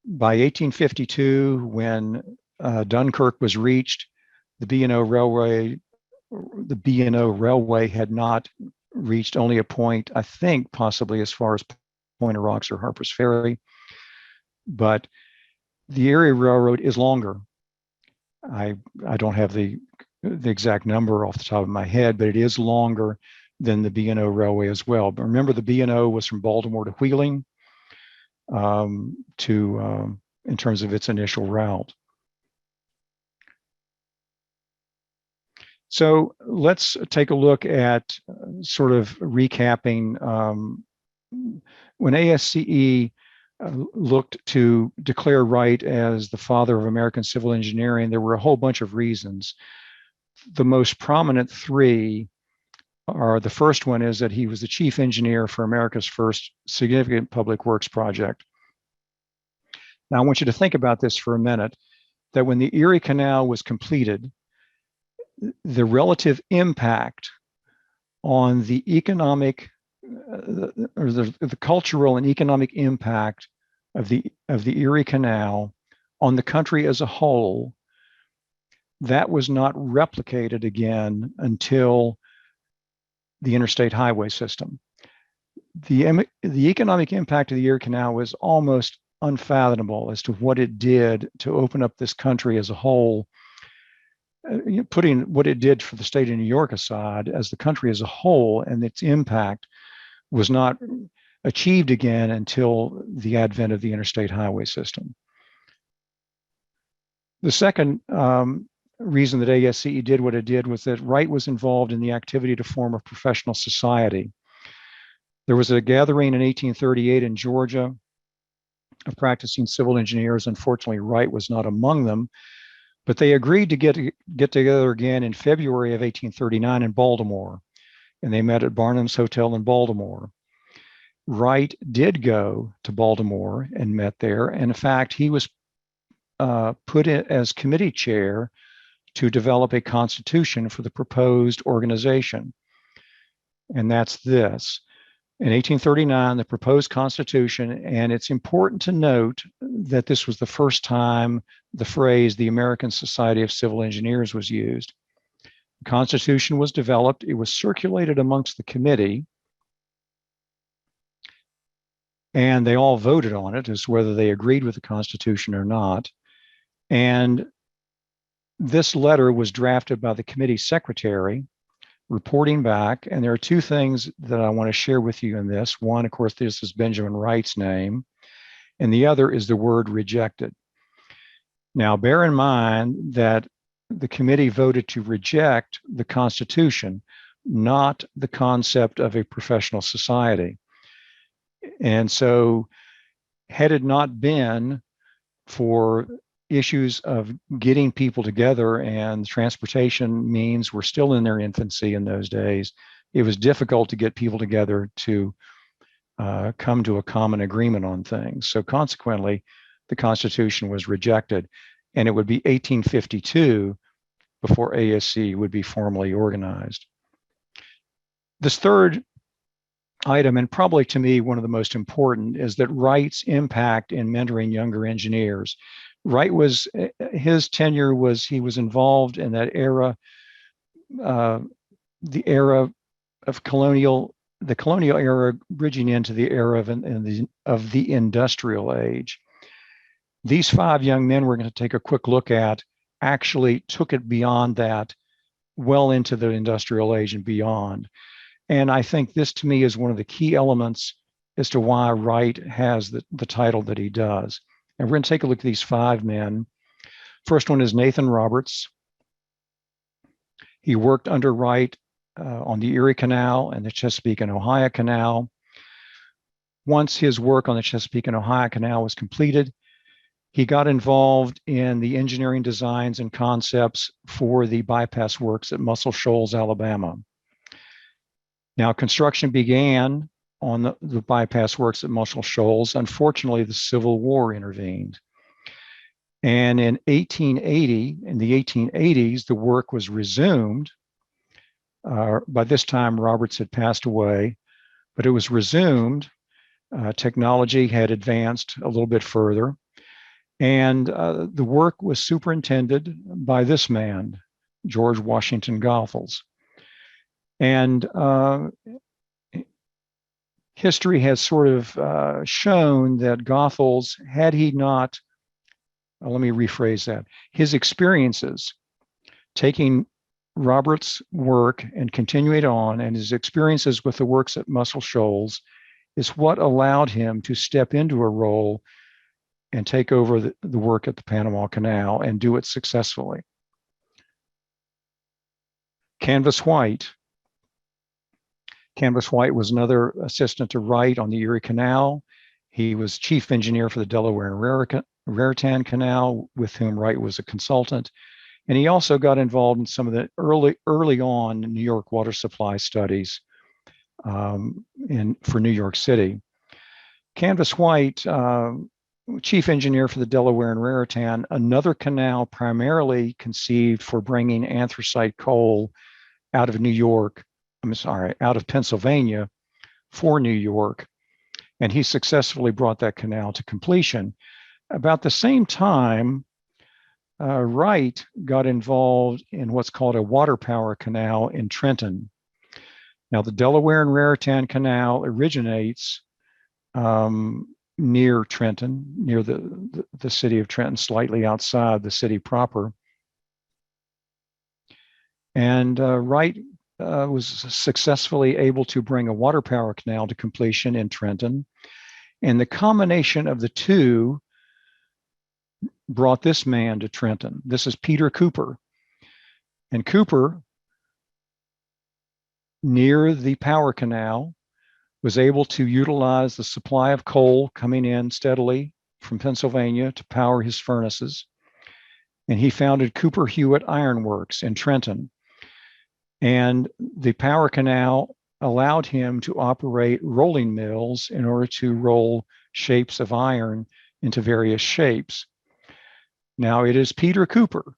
By 1852, when Dunkirk was reached, the B&O Railway had not reached only a point, I think, possibly as far as Point of Rocks or Harper's Ferry. But the Erie Railroad is longer. I don't have the exact number off the top of my head, but it is longer than the B&O Railway as well. But remember, the B&O was from Baltimore to Wheeling in terms of its initial route. So let's take a look at sort of recapping when ASCE looked to declare Wright as the father of American civil engineering. There were a whole bunch of reasons. The most prominent three are: the first one is that he was the chief engineer for America's first significant public works project. Now, I want you to think about this for a minute, that when the Erie Canal was completed, the relative impact on the economic or the cultural and economic impact of the Erie Canal on the country as a whole, that was not replicated again until the interstate highway system. The economic impact of the Erie Canal was almost unfathomable as to what it did to open up this country as a whole. putting what it did for the state of New York aside, as the country as a whole and its impact was not achieved again until the advent of the interstate highway system. The second reason that ASCE did what it did was that Wright was involved in the activity to form a professional society. There was a gathering in 1838 in Georgia of practicing civil engineers. Unfortunately, Wright was not among them, but they agreed to get together again in February of 1839 in Baltimore, and they met at Barnum's Hotel in Baltimore. Wright did go to Baltimore and met there. And in fact, he was put in as committee chair to develop a constitution for the proposed organization. And that's this. In 1839, the proposed constitution, and it's important to note that this was the first time the phrase the American Society of Civil Engineers was used. The constitution was developed, it was circulated amongst the committee, and they all voted on it as to whether they agreed with the constitution or not. And this letter was drafted by the committee secretary, reporting back. And there are two things that I want to share with you in this. One, of course, this is Benjamin Wright's name, and the other is the word rejected. Now, bear in mind that the committee voted to reject the Constitution, not the concept of a professional society. And so, had it not been for issues of getting people together, and transportation means were still in their infancy in those days, it was difficult to get people together to come to a common agreement on things. So consequently, the Constitution was rejected, and it would be 1852 before ASC would be formally organized. This third item, and probably to me one of the most important, is that Wright's impact in mentoring younger engineers. Wright was, his tenure was, he was involved in that era, the era of colonial, the colonial era bridging into the era of the industrial age. These five young men we're going to take a quick look at actually took it beyond that, well into the industrial age and beyond. And I think this to me is one of the key elements as to why Wright has the title that he does. And we're going to take a look at these five men. First one is Nathan Roberts. He worked under Wright on the Erie Canal and the Chesapeake and Ohio Canal. Once his work on the Chesapeake and Ohio Canal was completed, he got involved in the engineering designs and concepts for the bypass works at Muscle Shoals, Alabama. Now, construction began on the bypass works at Muscle Shoals. Unfortunately, the Civil War intervened. And in 1880, in the 1880s, the work was resumed. By this time, Roberts had passed away, but it was resumed. Technology had advanced a little bit further. And the work was superintended by this man, George Washington Goethals. And history has sort of shown that Goethals, had he not, let me rephrase that, his experiences taking Roberts' work and continuing it on, and his experiences with the works at Muscle Shoals is what allowed him to step into a role and take over the work at the Panama Canal and do it successfully. Canvas White. Canvas White was another assistant to Wright on the Erie Canal. He was chief engineer for the Delaware and Raritan Canal, with whom Wright was a consultant. And he also got involved in some of the early on New York water supply studies for New York City. Canvas White, chief engineer for the Delaware and Raritan, another canal primarily conceived for bringing anthracite coal out of New York, out of Pennsylvania for New York. And he successfully brought that canal to completion. About the same time, Wright got involved in what's called a water power canal in Trenton. Now, the Delaware and Raritan Canal originates near Trenton, near the city of Trenton, slightly outside the city proper. And Wright was successfully able to bring a water power canal to completion in Trenton. And the combination of the two brought this man to Trenton. This is Peter Cooper. And Cooper, near the power canal, was able to utilize the supply of coal coming in steadily from Pennsylvania to power his furnaces. And he founded Cooper Hewitt Iron Works in Trenton. And the power canal allowed him to operate rolling mills in order to roll shapes of iron into various shapes. Now, it is Peter Cooper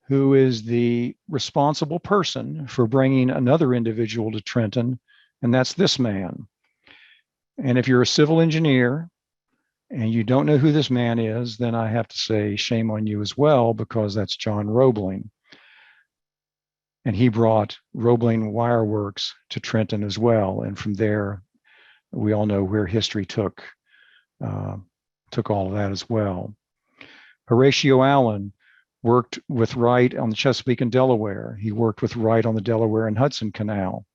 who is the responsible person for bringing another individual to Trenton, and that's this man. And if you're a civil engineer and you don't know who this man is, then I have to say shame on you as well, because that's John Roebling. And he brought Roebling Wire Works to Trenton as well. And from there, we all know where history took all of that as well. Horatio Allen worked with Wright on the Chesapeake and Delaware. He worked with Wright on the Delaware and Hudson Canal.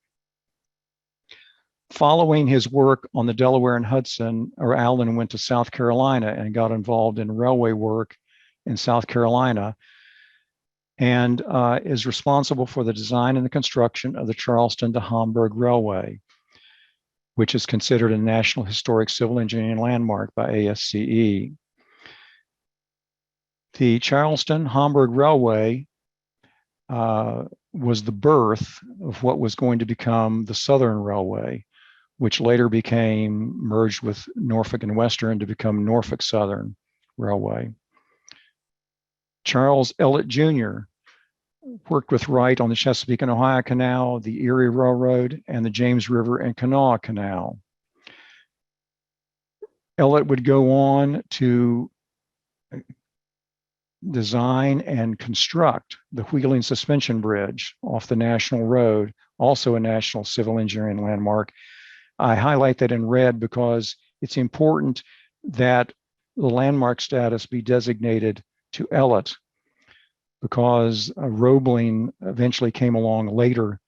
Following his work on the Delaware and Hudson, Allen went to South Carolina and got involved in railway work in South Carolina, and is responsible for the design and the construction of the Charleston to Hamburg Railway, which is considered a National Historic Civil Engineering Landmark by ASCE. The Charleston-Hamburg Railway was the birth of what was going to become the Southern Railway, which later became merged with Norfolk and Western to become Norfolk Southern Railway. Charles Ellet Jr. worked with Wright on the Chesapeake and Ohio Canal, the Erie Railroad, and the James River and Kanawha Canal. Ellet would go on to design and construct the Wheeling Suspension Bridge off the National Road, also a National Civil Engineering Landmark. I highlight that in red because it's important that the landmark status be designated to Ellet, because Roebling eventually came along later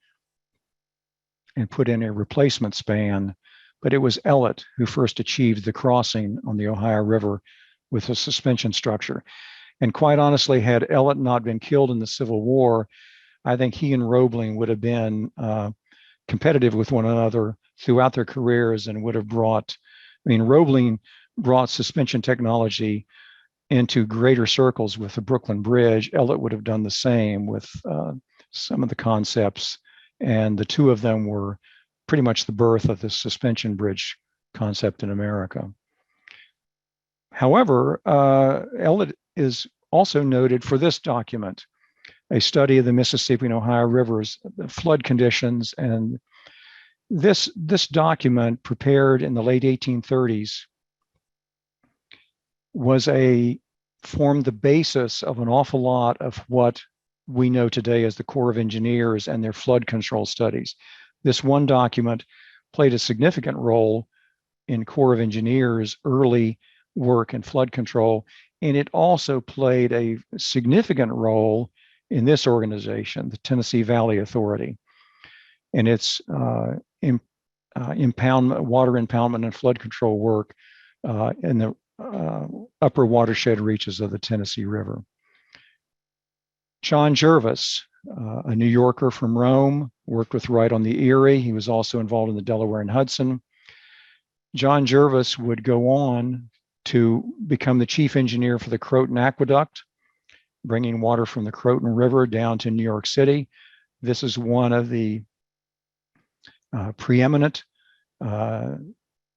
and put in a replacement span, but it was Ellet who first achieved the crossing on the Ohio River with a suspension structure. And quite honestly, had Ellet not been killed in the Civil War, I think he and Roebling would have been competitive with one another throughout their careers and would have brought, Roebling brought suspension technology into greater circles with the Brooklyn Bridge. Ellet would have done the same with some of the concepts, and the two of them were pretty much the birth of the suspension bridge concept in America. However, Ellet is also noted for this document, a study of the Mississippi and Ohio rivers, the flood conditions. And this document, prepared in the late 1830s, formed the basis of an awful lot of what we know today as the Corps of Engineers and their flood control studies. This one document played a significant role in Corps of Engineers' early work in flood control, and it also played a significant role in this organization, the Tennessee Valley Authority, and its water impoundment and flood control work in the upper watershed reaches of the Tennessee River. John Jervis, a New Yorker from Rome, worked with Wright on the Erie. He was also involved in the Delaware and Hudson. John Jervis would go on to become the chief engineer for the Croton Aqueduct, bringing water from the Croton River down to New York City. This is one of the preeminent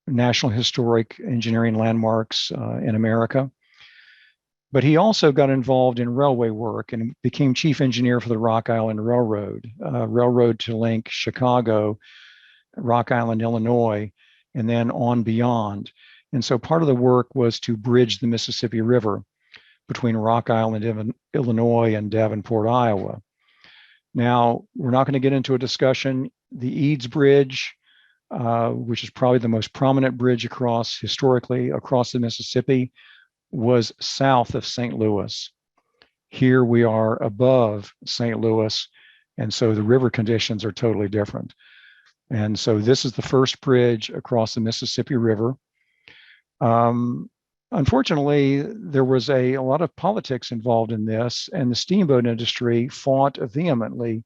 National Historic Engineering landmarks in America. But he also got involved in railway work and became chief engineer for the Rock Island Railroad, railroad to link Chicago, Rock Island, Illinois, and then on beyond. And so part of the work was to bridge the Mississippi River between Rock Island, Illinois, and Davenport, Iowa. Now, we're not going to get into a discussion. The Eads Bridge, which is probably the most prominent bridge historically across the Mississippi, was south of St. Louis. Here we are above St. Louis, And so the river conditions are totally different. And so this is the first bridge across the Mississippi River. Unfortunately, there was a lot of politics involved in this, and the steamboat industry fought vehemently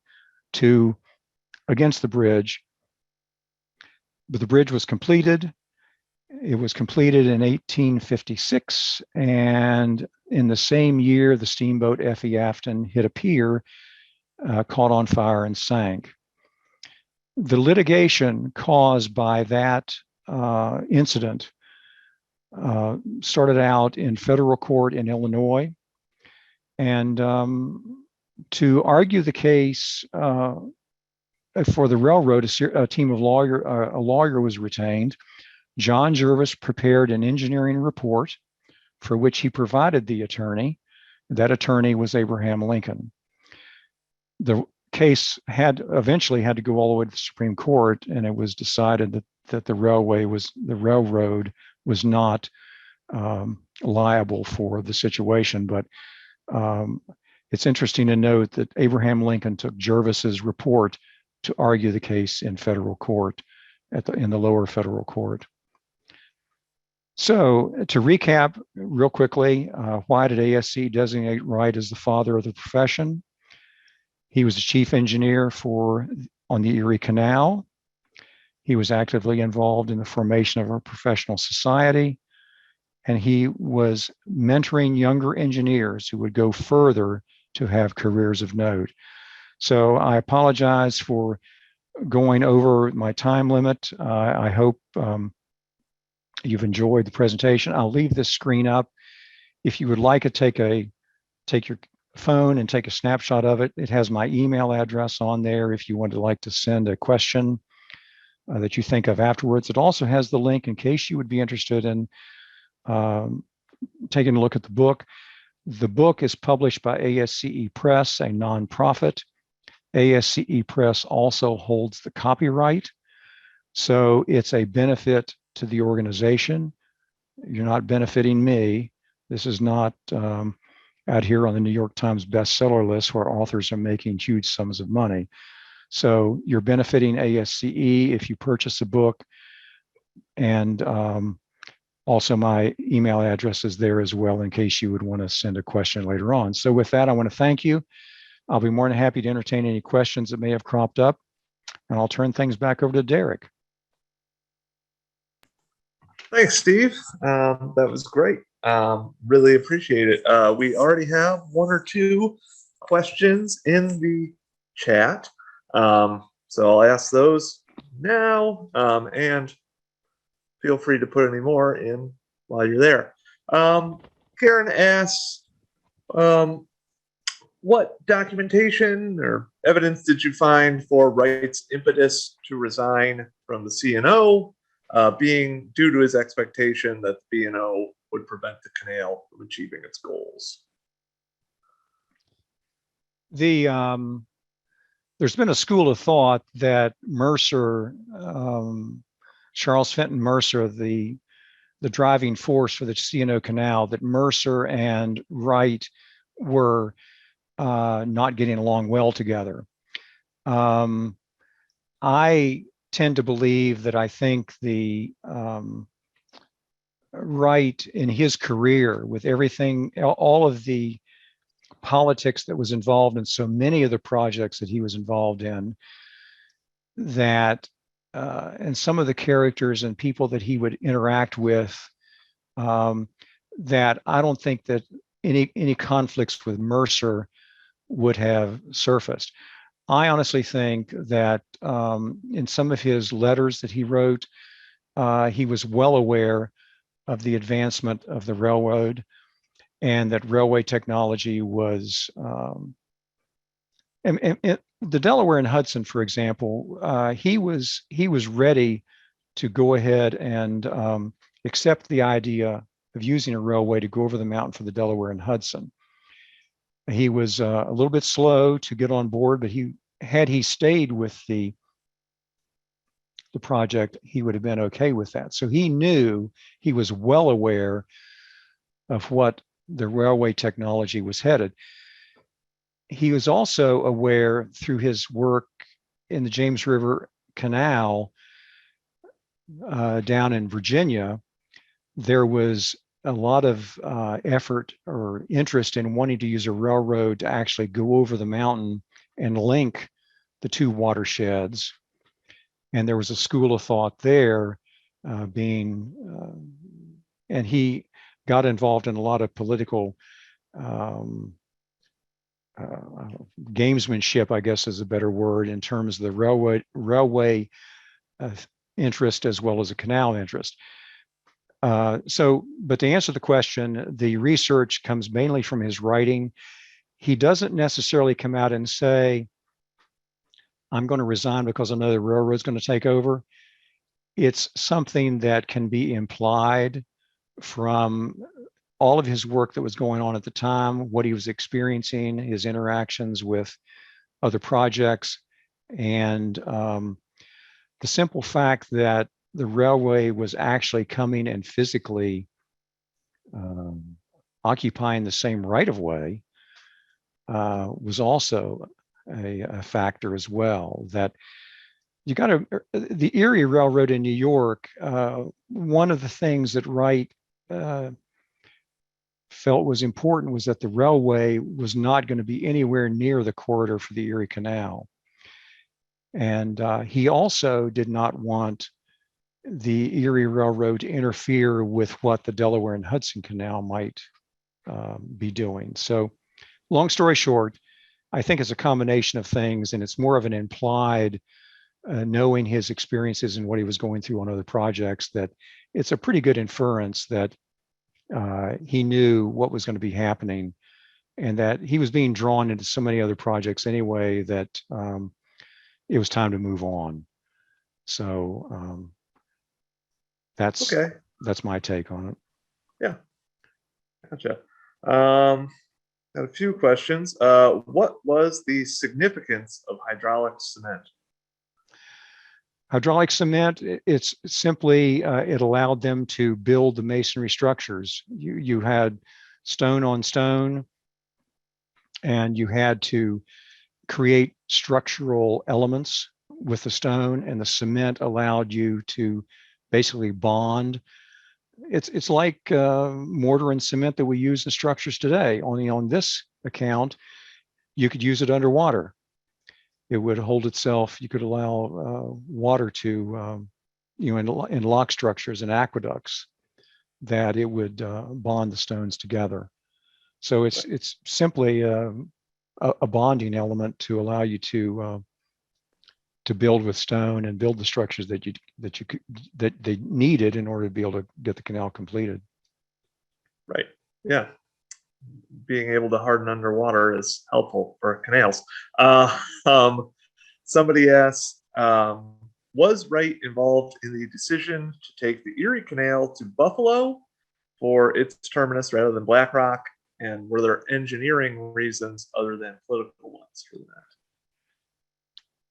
against the bridge. But the bridge was completed. It was completed in 1856, and in the same year, the steamboat F.E. Afton hit a pier, caught on fire, and sank. The litigation caused by that incident started out in federal court in Illinois, and to argue the case for the railroad, a lawyer was retained. John Jervis prepared an engineering report for which he provided the attorney. That attorney was Abraham Lincoln. The case eventually had to go all the way to the Supreme Court, and it was decided that the railroad was not liable for the situation. But it's interesting to note that Abraham Lincoln took Jervis's report to argue the case in federal court, in the lower federal court. So to recap real quickly, why did ASC designate Wright as the father of the profession? He was the chief engineer on the Erie Canal. He was actively involved in the formation of a professional society, and he was mentoring younger engineers who would go further to have careers of note. So I apologize for going over my time limit. I hope you've enjoyed the presentation. I'll leave this screen up. If you would like to take your phone and take a snapshot of it, it has my email address on there if you would like to send a question that you think of afterwards. It also has the link in case you would be interested in taking a look at the book. The book is published by ASCE Press, a nonprofit. ASCE Press also holds the copyright, so it's a benefit to the organization. You're not benefiting me. This is not out here on the New York Times bestseller list where authors are making huge sums of money. So you're benefiting ASCE if you purchase a book, and also my email address is there as well in case you would want to send a question later on. So with that, I want to thank you. I'll be more than happy to entertain any questions that may have cropped up, and I'll turn things back over to Derek. Thanks, Steve. That was great. Really appreciate it. We already have one or two questions in the chat. So I'll ask those now, and feel free to put any more in while you're there. Karen asks, what documentation or evidence did you find for Wright's impetus to resign from the C&O, being due to his expectation that the B&O would prevent the canal from achieving its goals? There's been a school of thought that Mercer, Charles Fenton Mercer, the driving force for the C&O Canal, that Mercer and Wright were not getting along well together. I tend to believe that I think the Wright in his career, with everything, all of the politics that was involved in so many of the projects that he was involved in, that and some of the characters and people that he would interact with, that I don't think that any conflicts with Mercer would have surfaced. I honestly think that in some of his letters that he wrote, he was well aware of the advancement of the railroad, and that railway technology was, and the Delaware and Hudson, for example, he was ready to go ahead and accept the idea of using a railway to go over the mountain for the Delaware and Hudson. He was a little bit slow to get on board, but had he stayed with the project, he would have been okay with that. So he knew, he was well aware of what the railway technology was headed. he was also aware through his work in the James River Canal down in Virginia, there was a lot of effort or interest in wanting to use a railroad to actually go over the mountain and link the two watersheds. And there was a school of thought there and he got involved in a lot of political gamesmanship, I guess is a better word, in terms of the railway interest as well as a canal interest. But to answer the question, the research comes mainly from his writing. He doesn't necessarily come out and say, I'm going to resign because another railroad's going to take over. It's something that can be implied from all of his work that was going on at the time, what he was experiencing, his interactions with other projects, and the simple fact that the railway was actually coming and physically occupying the same right-of-way was also a factor as well. That you got to, the Erie Railroad in New York, one of the things that Wright felt was important was that the railway was not going to be anywhere near the corridor for the Erie Canal. And he also did not want the Erie Railroad to interfere with what the Delaware and Hudson Canal might be doing. So long story short, I think it's a combination of things, and it's more of an implied knowing his experiences and what he was going through on other projects, that it's a pretty good inference that he knew what was going to be happening and that he was being drawn into so many other projects anyway that it was time to move on. So that's Okay. That's my take on it. Yeah. Gotcha. Got a few questions. What was the significance of hydraulic cement? Hydraulic cement, it's simply, it allowed them to build the masonry structures. You had stone on stone, and you had to create structural elements with the stone, and the cement allowed you to basically bond. It's like mortar and cement that we use in structures today. Only on this account, you could use it underwater. It would hold itself. You could allow water to, in lock structures and aqueducts, that it would bond the stones together. So it's simply a bonding element to allow you to build with stone and build the structures that they needed in order to be able to get the canal completed. Right. Yeah. Being able to harden underwater is helpful for canals. Somebody asked, was Wright involved in the decision to take the Erie Canal to Buffalo for its terminus rather than Black Rock? And were there engineering reasons other than political ones for that?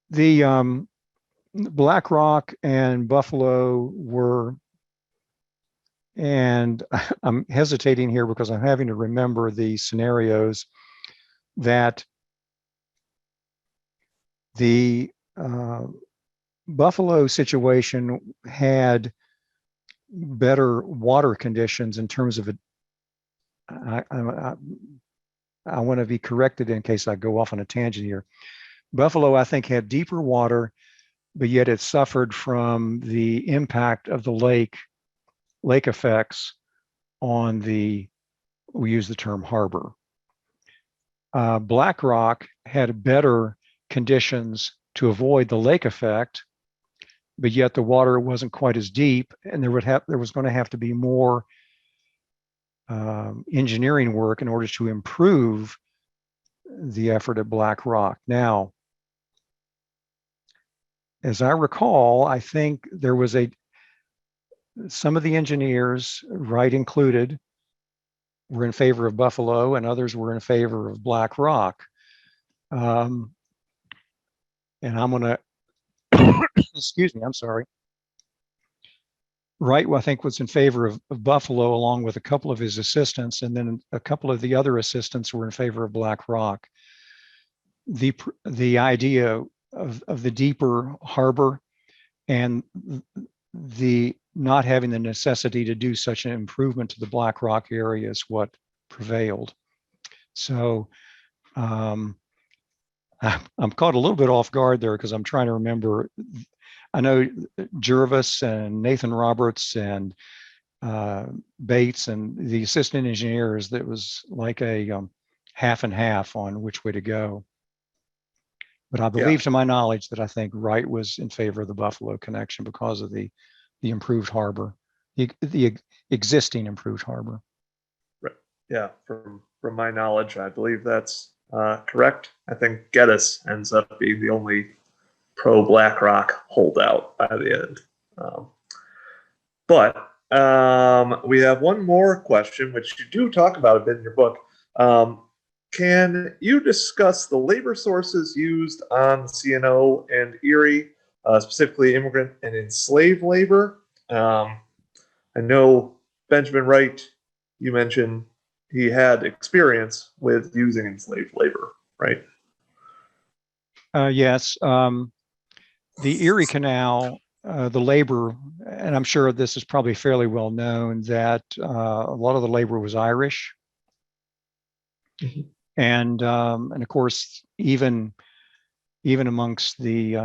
The Black Rock and Buffalo were, and I'm hesitating here because I'm having to remember the scenarios, that the Buffalo situation had better water conditions in terms of it. I want to be corrected in case I go off on a tangent here. Buffalo, I think, had deeper water, but yet it suffered from the impact of the lake effects on we use the term harbor. Black Rock had better conditions to avoid the lake effect, but yet the water wasn't quite as deep, and there was going to have to be more engineering work in order to improve the effort at Black Rock. Now, as I recall, I think there was some of the engineers, Wright included, were in favor of Buffalo, and others were in favor of Black Rock. And I'm going to, excuse me, I'm sorry. Wright, I think, was in favor of Buffalo along with a couple of his assistants, and then a couple of the other assistants were in favor of Black Rock. the idea of the deeper harbor and the not having the necessity to do such an improvement to the Black Rock area is what prevailed. So I'm caught a little bit off guard there because I'm trying to remember. I know Jervis and Nathan Roberts and Bates and the assistant engineers, that was like a half and half on which way to go. But I believe, to my knowledge, that I think Wright was in favor of the Buffalo connection because of the improved harbor, the existing improved harbor. Right. Yeah, from my knowledge, I believe that's correct. I think Geddes ends up being the only pro BlackRock holdout by the end. But we have one more question, which you do talk about a bit in your book. Can you discuss the labor sources used on the C&O and Erie, specifically immigrant and enslaved labor? I know Benjamin Wright, you mentioned he had experience with using enslaved labor, right? Yes. The Erie Canal, the labor, and I'm sure this is probably fairly well known, that a lot of the labor was Irish. Mm-hmm. And of course, even amongst the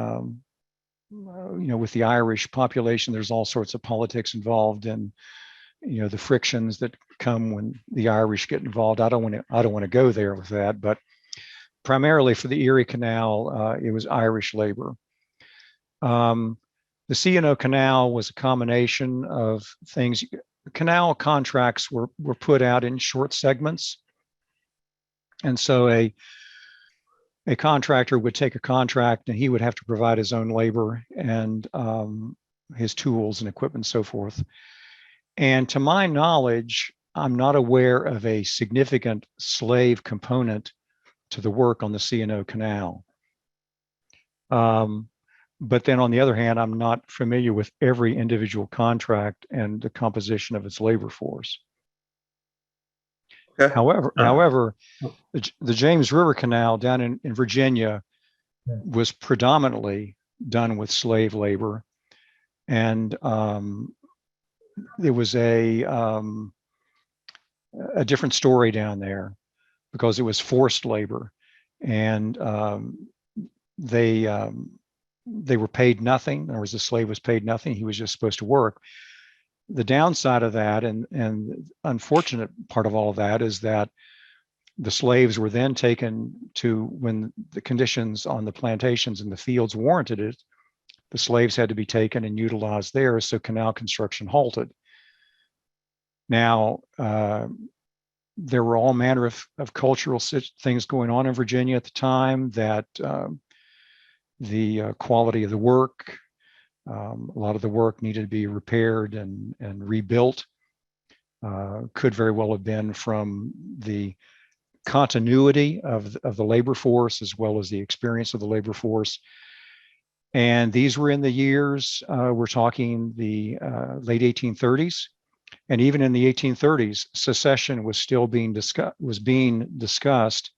with the Irish population, there's all sorts of politics involved, and the frictions that come when the Irish get involved. I don't want to go there with that, but primarily for the Erie Canal, it was Irish labor. The C&O Canal was a combination of things. Canal contracts were put out in short segments. And so a contractor would take a contract and he would have to provide his own labor and his tools and equipment and so forth. And to my knowledge, I'm not aware of a significant slave component to the work on the C&O Canal. But then on the other hand, I'm not familiar with every individual contract and the composition of its labor force. Okay. However, the James River Canal down in Virginia was predominantly done with slave labor. And there was a different story down there because it was forced labor. And they were paid nothing. In other words, the slave was paid nothing. He was just supposed to work. The downside of that, and unfortunate part of all of that, is that the slaves were then taken to, when the conditions on the plantations and the fields warranted it, the slaves had to be taken and utilized there, so canal construction halted. Now, there were all manner of cultural things going on in Virginia at the time, that the quality of the work, a lot of the work needed to be repaired and rebuilt. Could very well have been from the continuity of the labor force as well as the experience of the labor force. And these were in the years, we're talking the late 1830s. And even in the 1830s, secession was still being discussed.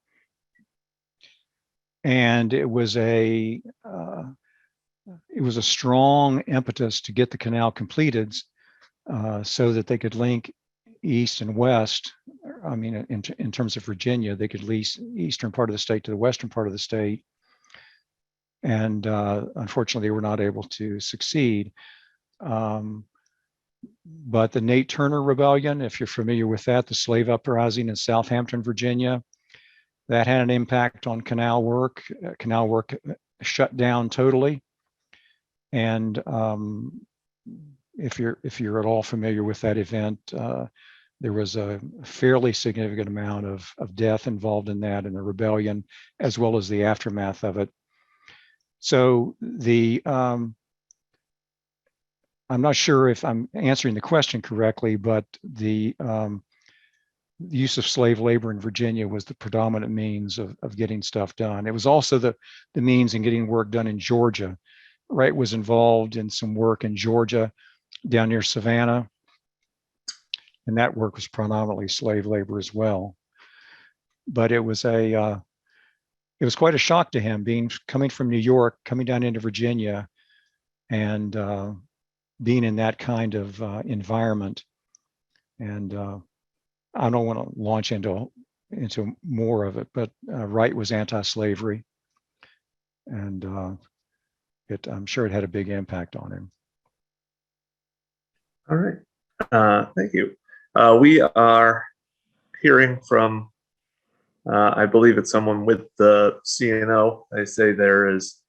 And it was a strong impetus to get the canal completed so that they could link east and west. I mean, in terms of Virginia, they could lease eastern part of the state to the western part of the state. And unfortunately, they were not able to succeed. But the Nate Turner Rebellion, if you're familiar with that, the slave uprising in Southampton, Virginia, that had an impact on canal work. Canal work shut down totally. And if you're at all familiar with that event, there was a fairly significant amount of death involved in that, and the rebellion, as well as the aftermath of it. So I'm not sure if I'm answering the question correctly, but the use of slave labor in Virginia was the predominant means of getting stuff done. It was also the means in getting work done in Georgia. Wright was involved in some work in Georgia down near Savannah, and that work was predominantly slave labor as well. But it was a it was quite a shock to him coming from New York, coming down into Virginia, and being in that kind of environment. And I don't want to launch into more of it, but Wright was anti-slavery, and I'm sure it had a big impact on him. All right, thank you. We are hearing from, I believe it's someone with the CNO. They say there is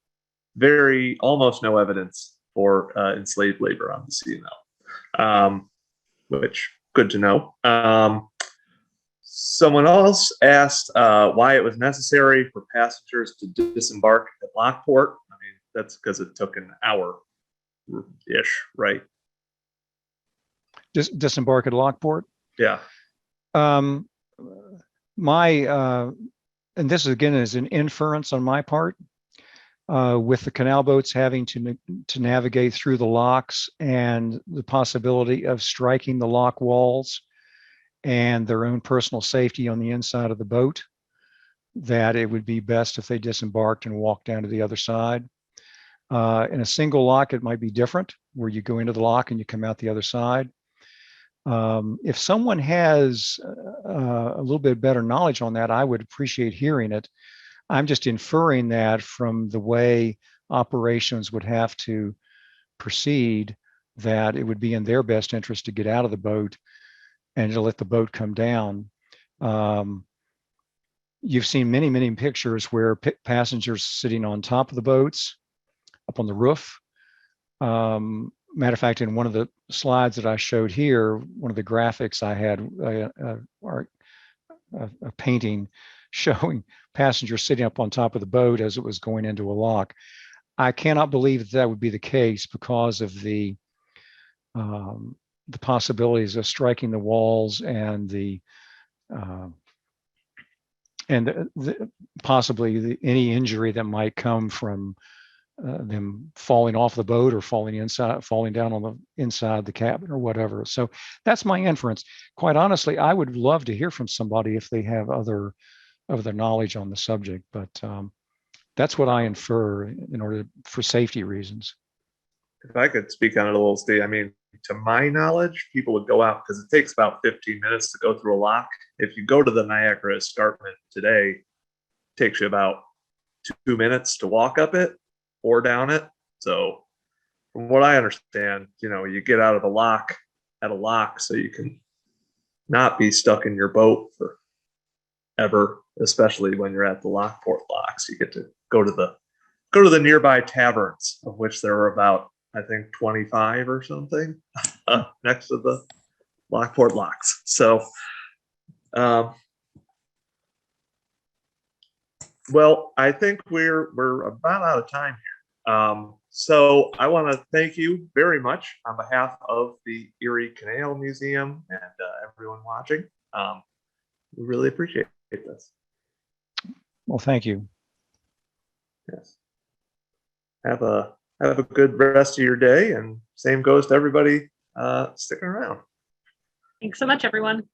almost no evidence for enslaved labor on the CNO, which good to know. Someone else asked why it was necessary for passengers to disembark at Lockport. I mean, that's because it took an hour-ish, right? Disembark at Lockport? Yeah. And this again is an inference on my part, with the canal boats having to navigate through the locks and the possibility of striking the lock walls and their own personal safety on the inside of the boat, that it would be best if they disembarked and walked down to the other side. In a single lock, it might be different, where you go into the lock and you come out the other side. If someone has a little bit better knowledge on that, I would appreciate hearing it. I'm just inferring that from the way operations would have to proceed, that it would be in their best interest to get out of the boat and to let the boat come down. You've seen many, many pictures where passengers sitting on top of the boats, up on the roof. Matter of fact, in one of the slides that I showed here, one of the graphics I had a painting showing passengers sitting up on top of the boat as it was going into a lock. I cannot believe that would be the case because of the possibilities of striking the walls and possibly any injury that might come from them falling off the boat or falling down on the inside the cabin or whatever. So that's my inference. Quite honestly, I would love to hear from somebody if they have other knowledge on the subject, but that's what I infer in order for safety reasons. If I could speak on it a little, Steve, I mean, to my knowledge, people would go out because it takes about 15 minutes to go through a lock. If you go to the Niagara Escarpment today, it takes you about 2 minutes to walk up it or down it. So from what I understand, you get out of the lock at a lock so you can not be stuck in your boat forever, especially when you're at the Lockport locks. You get to go to the nearby taverns, of which there are about, I think, 25 or something next to the Lockport locks. So, well, I think we're about out of time here. So I want to thank you very much on behalf of the Erie Canal Museum and everyone watching. We really appreciate this. Well, thank you. Yes. Have a good rest of your day, and same goes to everybody sticking around. Thanks so much, everyone.